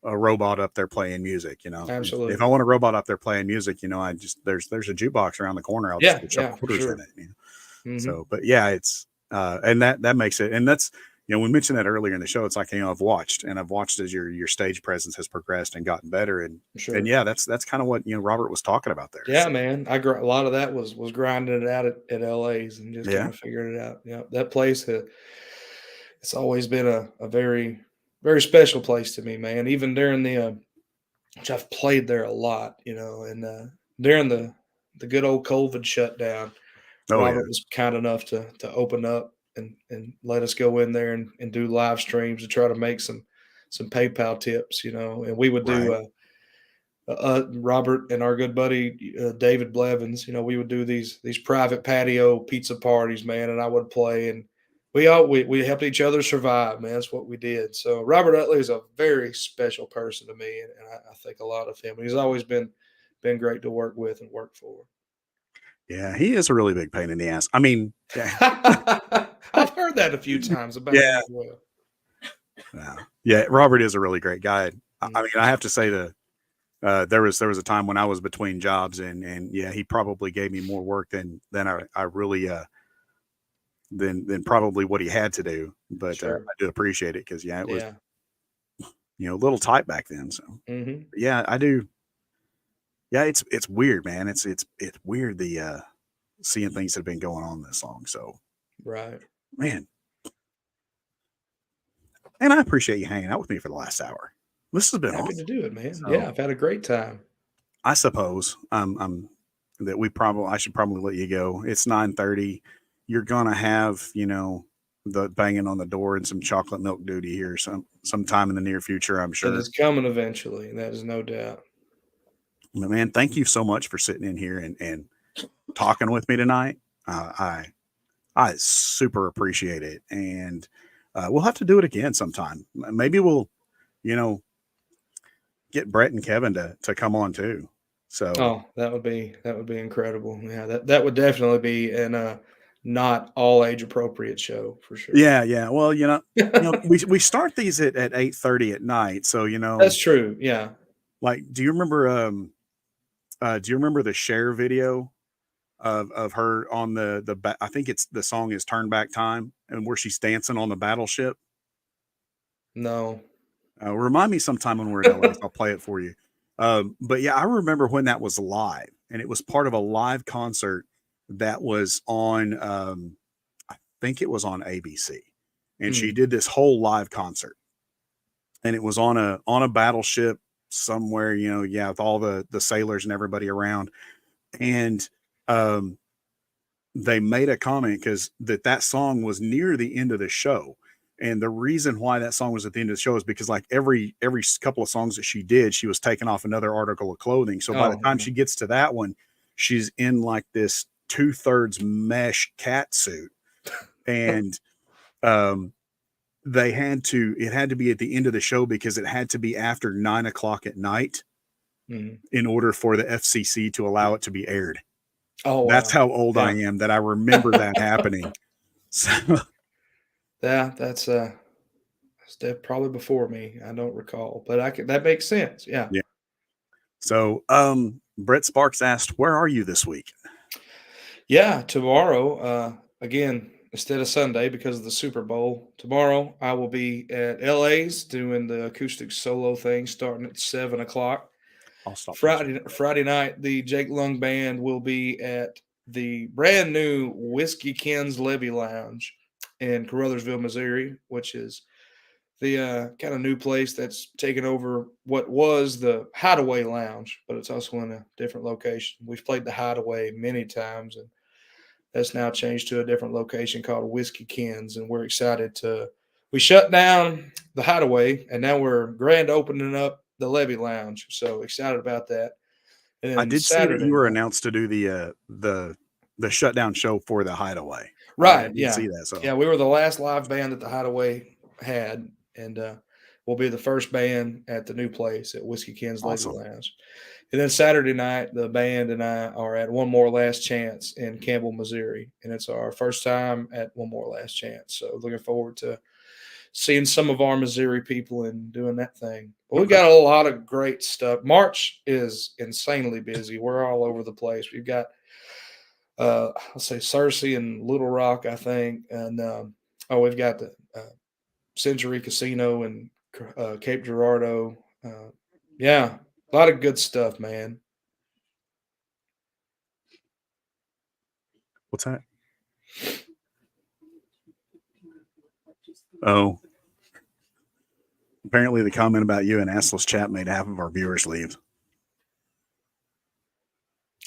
a robot up there playing music. Absolutely. If I want a robot up there playing music, I just there's a jukebox around the corner. I'll just chuck quarters sure. in it. Mm-hmm. So, but yeah, it's and that makes it, and that's, we mentioned that earlier in the show. It's like, I've watched as your stage presence has progressed and gotten better, and Sure. and yeah, that's kind of what Robert was talking about there. Yeah, so. Man, a lot of that was grinding it out at LA's and just kind of figuring it out. Yeah, that place it's always been a very, very special place to me, man. Even during the which I've played there a lot, and during the good old COVID shutdown, Robert was kind enough to open up and let us go in there and do live streams to try to make some PayPal tips, and we would do Robert and our good buddy David Blevins, we would do these private patio pizza parties, man, and I would play, and we helped each other survive, man. That's what we did. So Robert Utley is a very special person to me, and I think a lot of him. He's always been great to work with and work for. Yeah, he is a really big pain in the ass. I mean, I've heard that a few times about him as well. Yeah, Robert is a really great guy. I mean, I have to say there was a time when I was between jobs, and yeah, he probably gave me more work than I really than probably what he had to do. But Sure. I do appreciate it, because it was a little tight back then. So yeah, I do. Yeah, it's weird, man. It's weird, the seeing things that have been going on this long. So right, man. And I appreciate you hanging out with me for the last hour. This has been Happy awesome. to do it, man. So, Yeah, I've had a great time. I suppose that I should probably let you go. It's 9:30. You're gonna have, the banging on the door and some chocolate milk duty here sometime in the near future, I'm It sure. is coming eventually. That is no doubt. But man, thank you so much for sitting in here and talking with me tonight. I super appreciate it, and we'll have to do it again sometime. Maybe we'll, you know, get Brett and Kevin to come on too. So Oh, that would be incredible. Yeah, that would definitely be an not all age appropriate show for sure. yeah. Well, we start these at 8:30 at night. So That's true. Yeah. like, do you remember the share video of her on I think the song is Turn Back Time, and where she's dancing on the battleship? No. Remind me sometime when we're in LA. I'll play it for you. But yeah, I remember when that was live, and it was part of a live concert that was on, I think it was on ABC, and she Mm. did this whole live concert, and it was on a battleship somewhere, yeah, with all the sailors and everybody around, and um, they made a comment because that song was near the end of the show. And the reason why that song was at the end of the show is because like every couple of songs that she did, she was taking off another article of clothing. So by the Oh, time yeah. she gets to that one, she's in like this 2/3 mesh cat suit. And um it had to be at the end of the show because it had to be after 9 o'clock at night Mhm. in order for the FCC to allow it to be aired. Oh, That's wow. how old I Yeah. am that I remember that happening. So Yeah, that's probably before me. I don't recall, but that makes sense. Yeah. yeah. So, Brett Sparks asked, "Where are you this week?" Yeah, tomorrow, again, instead of Sunday because of the Super Bowl, tomorrow I will be at LA's doing the acoustic solo thing starting at 7 o'clock. I'll stop. Friday night, the Jake Lung Band will be at the brand new Whiskey Ken's Levy Lounge in Caruthersville, Missouri, which is the kind of new place that's taken over what was the Hideaway Lounge, but it's also in a different location. We've played the Hideaway many times, and that's now changed to a different location called Whiskey Ken's, and we're excited to. We shut down the Hideaway, and now we're grand opening up the Levy Lounge. So excited about that. And I then did see that Saturday you were night, announced to do the shutdown show for the Hideaway. I right? did Yeah, see that. So yeah. We were the last live band that the Hideaway had, and we'll be the first band at the new place at Whiskey Ken's Levy awesome. Lounge. And then Saturday night, the band and I are at One More Last Chance in Campbell, Missouri, and it's our first time at One More Last Chance. So looking forward to seeing some of our Missouri people and doing that thing. But we've Okay. got a lot of great stuff. March is insanely busy. We're all over the place. We've got let's say Cersei and Little Rock, I think, and we've got the Century Casino and Cape Girardeau. Yeah, a lot of good stuff, man. What's that? Oh, apparently the comment about you and assless chat made half of our viewers leave.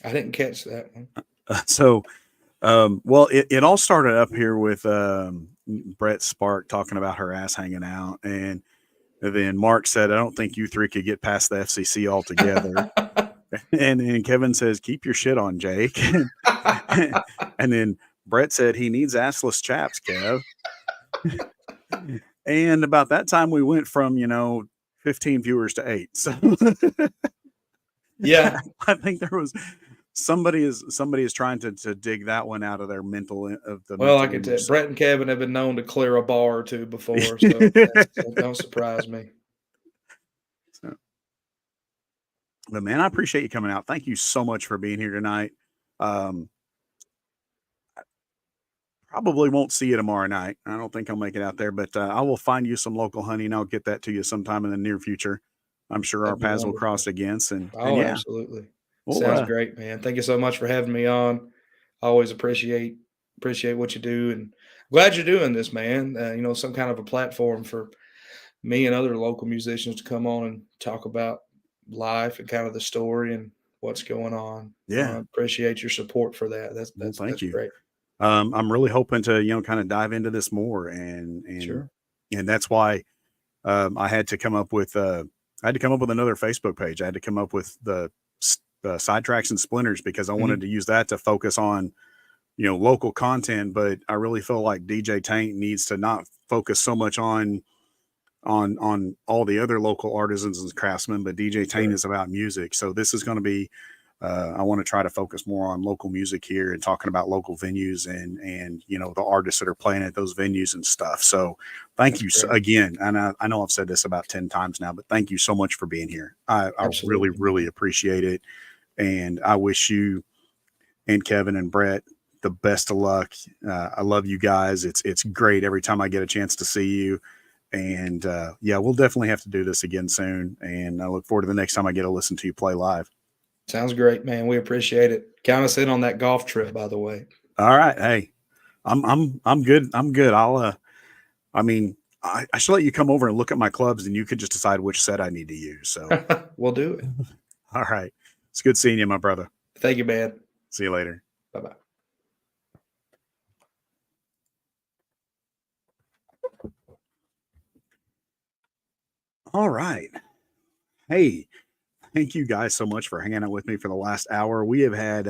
I didn't catch that one. So, well, it all started up here with Brett Spark talking about her ass hanging out, and then Mark said, "I don't think you three could get past the FCC altogether." And then Kevin says, "Keep your shit on, Jake." And then Brett said he needs assless chaps, Kev. And about that time, we went from 15 viewers to 8. So Yeah, I think there was somebody is trying to dig that one out of their well, I mental could tell image. Brett and Kevin have been known to clear a bar or two before, so don't surprise me. So, but man, I appreciate you coming out. Thank you so much for being here tonight. Probably won't see you tomorrow night. I don't think I'll make it out there, but I will find you some local honey and I'll get that to you sometime in the near future. I'm sure our That'd be paths will wonderful. cross again. And Oh, yeah, absolutely. well, Sounds great, man. Thank you so much for having me on. I always appreciate what you do, and glad you're doing this, man. Some kind of a platform for me and other local musicians to come on and talk about life and kind of the story and what's going on. Yeah. Appreciate your support for that. Well, thank That's you. great. I'm really hoping to, kind of dive into this more, Sure. and that's why I had to come up with another Facebook page. I had to come up with the Sidetracks and Splinters because I wanted to use that to focus on, local content. But I really feel like DJ Tank needs to not focus so much on all the other local artisans and craftsmen, but DJ Tank Sure. is about music. So this is going to be, I want to try to focus more on local music here and talking about local venues and the artists that are playing at those venues and stuff. So thank That's you great. again. And I know I've said this about 10 times now, but thank you so much for being here. I really, Absolutely, really man. appreciate it. And I wish you and Kevin and Brett the best of luck. I love you guys. It's great every time I get a chance to see you. And yeah, we'll definitely have to do this again soon. And I look forward to the next time I get to listen to you play live. Sounds great, man. We appreciate it. Count us in on that golf trip, by the way. All right. Hey, I'm good. I'm good. I mean, I should let you come over and look at my clubs and you could just decide which set I need to use. So, We'll do it. all right. It's good seeing you, my brother. Thank you, man. See you later. Bye-bye. All right. Hey, thank you guys so much for hanging out with me for the last hour. We have had,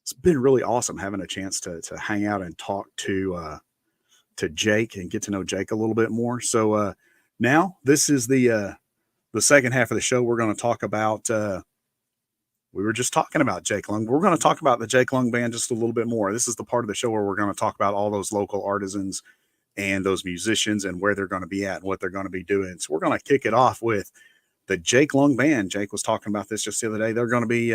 it's been really awesome having a chance to hang out and talk to Jake and get to know Jake a little bit more. So now this is the second half of the show. We're going to talk about we were just talking about Jake Lung. We're going to talk about the Jake Lung Band just a little bit more. This is the part of the show where we're going to talk about all those local artisans and those musicians and where they're going to be at and what they're going to be doing. So we're going to kick it off with the Jake Lung Band. Jake was talking about this just the other day. They're going to be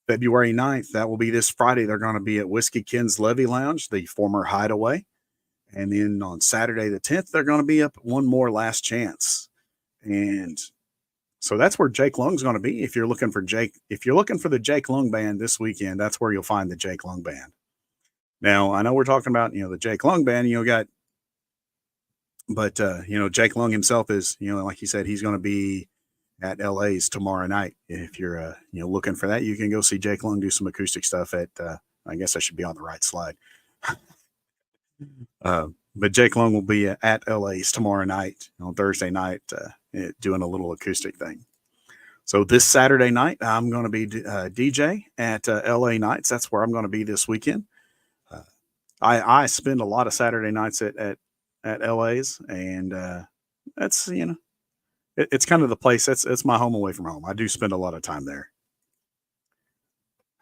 February 9th. That will be this Friday. They're going to be at Whiskey Ken's Levy Lounge, the former Hideaway. And then on Saturday the 10th, they're going to be up One More Last Chance. And so that's where Jake Lung's going to be. If you're looking for the Jake Lung Band this weekend, that's where you'll find the Jake Lung Band. Now, I know we're talking about, the Jake Lung Band, but Jake Lung himself is, like he said, he's going to be at LA's tomorrow night. If you're, looking for that, you can go see Jake Lung do some acoustic stuff at, I guess I should be on the right slide. But Jake Lung will be at LA's tomorrow night, on Thursday night, doing a little acoustic thing. So this Saturday night, I'm going to be DJ at LA Nights. That's where I'm going to be this weekend. I spend a lot of Saturday nights at LA's, and that's it's kind of the place it's my home away from home. I do spend a lot of time there.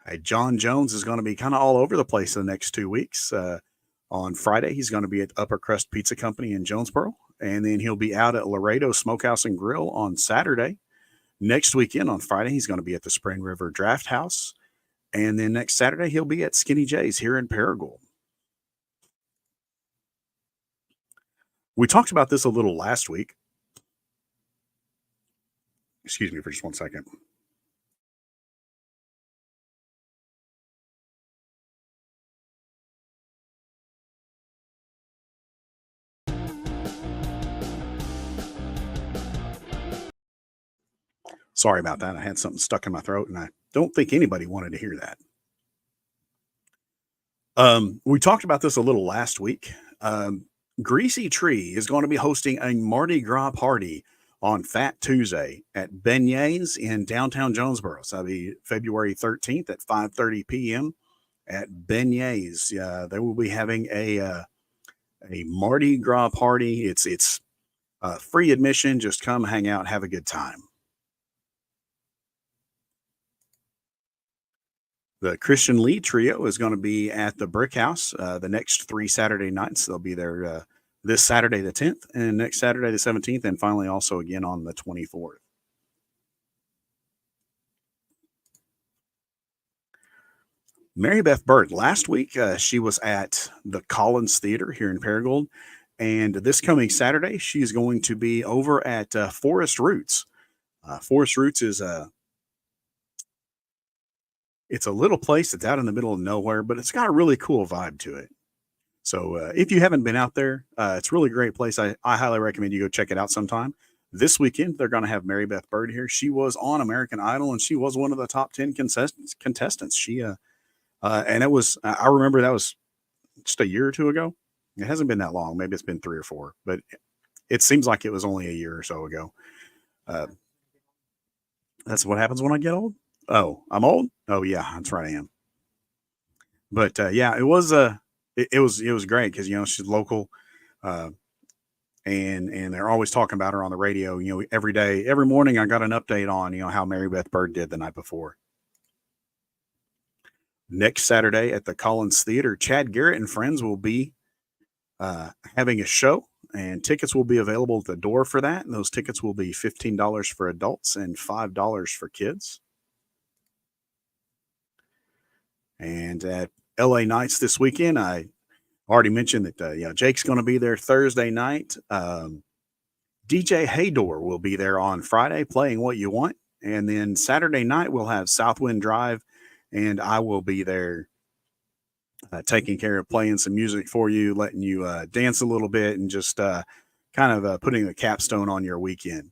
Hey, John Jones is going to be kind of all over the place the next 2 weeks. On Friday, he's going to be at Upper Crust Pizza Company in Jonesboro, and then he'll be out at Laredo Smokehouse and Grill on Saturday. Next weekend on Friday, he's going to be at the Spring River Draft House, and then next Saturday he'll be at Skinny J's here in Paragould. We talked about this a little last week. Excuse me for just 1 second. Sorry about that. I had something stuck in my throat, and I don't think anybody wanted to hear that. We talked about this a little last week. Greasy Tree is going to be hosting a Mardi Gras party on Fat Tuesday at Beignets in downtown Jonesboro. So that'll be February 13th at 5:30 p.m. at Beignets. They will be having a Mardi Gras party. It's free admission. Just come hang out, have a good time. The Christian Lee Trio is going to be at the Brick House the next 3 Saturday nights. They'll be there this Saturday the 10th and next Saturday the 17th, and finally also again on the 24th. Mary Beth Burt, last week she was at the Collins Theater here in Paragould, and this coming Saturday she's going to be over at Forest Roots. Forest Roots is it's a little place that's out in the middle of nowhere, but it's got a really cool vibe to it. So if you haven't been out there, it's a really great place. I highly recommend you go check it out sometime. This weekend, they're going to have Mary Beth Bird here. She was on American Idol, and she was one of the top 10 contestants. And it was, I remember that was just a year or two ago. It hasn't been that long. Maybe it's been 3 or 4, but it seems like it was only a year or so ago. That's what happens when I get old. Oh, I'm old. Oh yeah, that's right. I am. But yeah, it was it was great because she's local, uh, and they're always talking about her on the radio. Every day, every morning, I got an update on how Mary Beth Bird did the night before. Next Saturday at the Collins Theater, Chad Garrett and friends will be having a show, and tickets will be available at the door for that. And those tickets will be $15 for adults and $5 for kids. And at LA Nights this weekend, I already mentioned that Jake's going to be there Thursday night. DJ Haydor will be there on Friday playing What You Want. And then Saturday night, we'll have Southwind Drive, and I will be there taking care of playing some music for you, letting you dance a little bit, and just kind of putting a capstone on your weekend.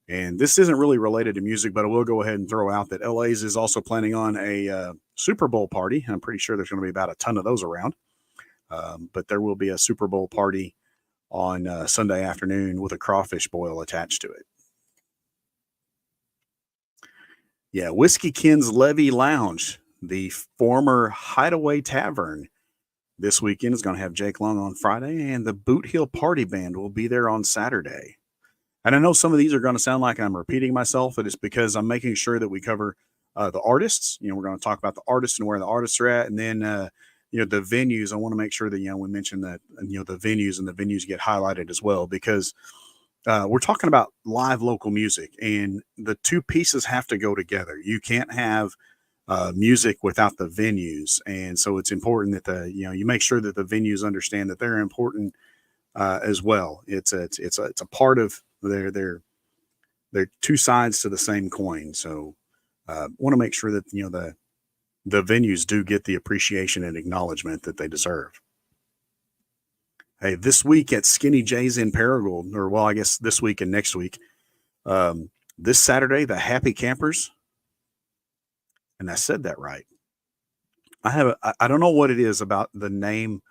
And this isn't really related to music, but I will go ahead and throw out that LA's is also planning on a Super Bowl party. I'm pretty sure there's going to be about a ton of those around. But there will be a Super Bowl party on Sunday afternoon with a crawfish boil attached to it. Yeah, Whiskey Ken's Levee Lounge, the former Hideaway Tavern, this weekend is going to have Jake Long on Friday, and the Boot Hill Party Band will be there on Saturday. And I know some of these are going to sound like I'm repeating myself, but it's because I'm making sure that we cover the artists. We're going to talk about the artists and where the artists are at, and then the venues. I want to make sure that we mention that the venues and the venues get highlighted as well, because we're talking about live local music, and the two pieces have to go together. You can't have music without the venues, and so it's important that you make sure that the venues understand that they're important as well. It's a part of they're two sides to the same coin. So want to make sure that the venues do get the appreciation and acknowledgement that they deserve. Hey, this week at Skinny J's in Paragould, or well, I guess this week and next week, this Saturday, the Happy Campers, and I said that right. I don't know what it is about the name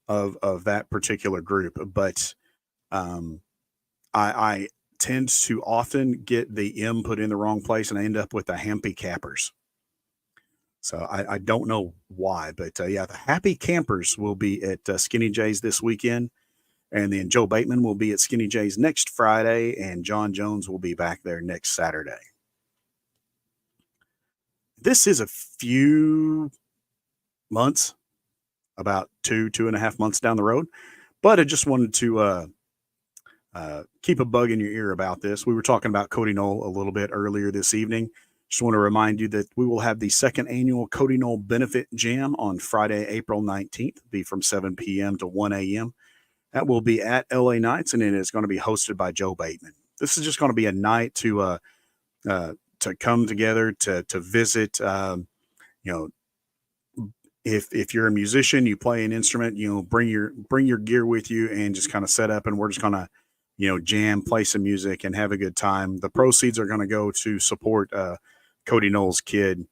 of that particular group, but I tend to often get the M put in the wrong place, and I end up with the Happy Campers. So I don't know why, but yeah, the Happy Campers will be at Skinny J's this weekend, and then Joe Bateman will be at Skinny J's next Friday, and John Jones will be back there next Saturday. This is a few months, about 2.5 months down the road, but I just wanted to keep a bug in your ear about this. We were talking about Cody Knoll a little bit earlier this evening. Just want to remind you that we will have the second annual Cody Knoll Benefit Jam on Friday, April 19th, be from 7 p.m. to 1 a.m. That will be at LA Nights, and it is going to be hosted by Joe Bateman. This is just going to be a night to come together to visit. If you're a musician, you play an instrument, bring your gear with you and just kind of set up, and we're just going to jam, play some music, and have a good time. The proceeds are going to go to support Cody Knoll's kids.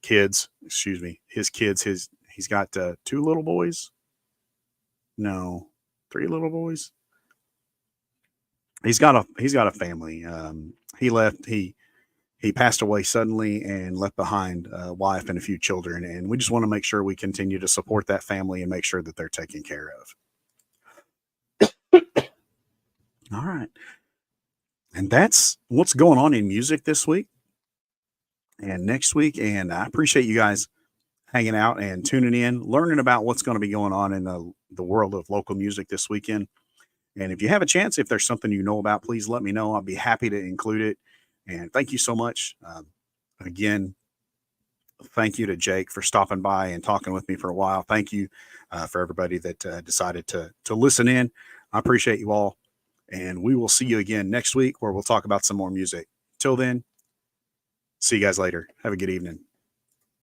His kids. He's got 2 little boys. No, 3 little boys. He's got a family. He passed away suddenly and left behind a wife and a few children, and we just want to make sure we continue to support that family and make sure that they're taken care of. All right. And that's what's going on in music this week and next week. And I appreciate you guys hanging out and tuning in, learning about what's going to be going on in the world of local music this weekend. And if you have a chance, if there's something you know about, please let me know. I'll be happy to include it. And thank you so much. Again, thank you to Jake for stopping by and talking with me for a while. Thank you for everybody that decided to listen in. I appreciate you all. And we will see you again next week where we'll talk about some more music. Till then, see you guys later. Have a good evening.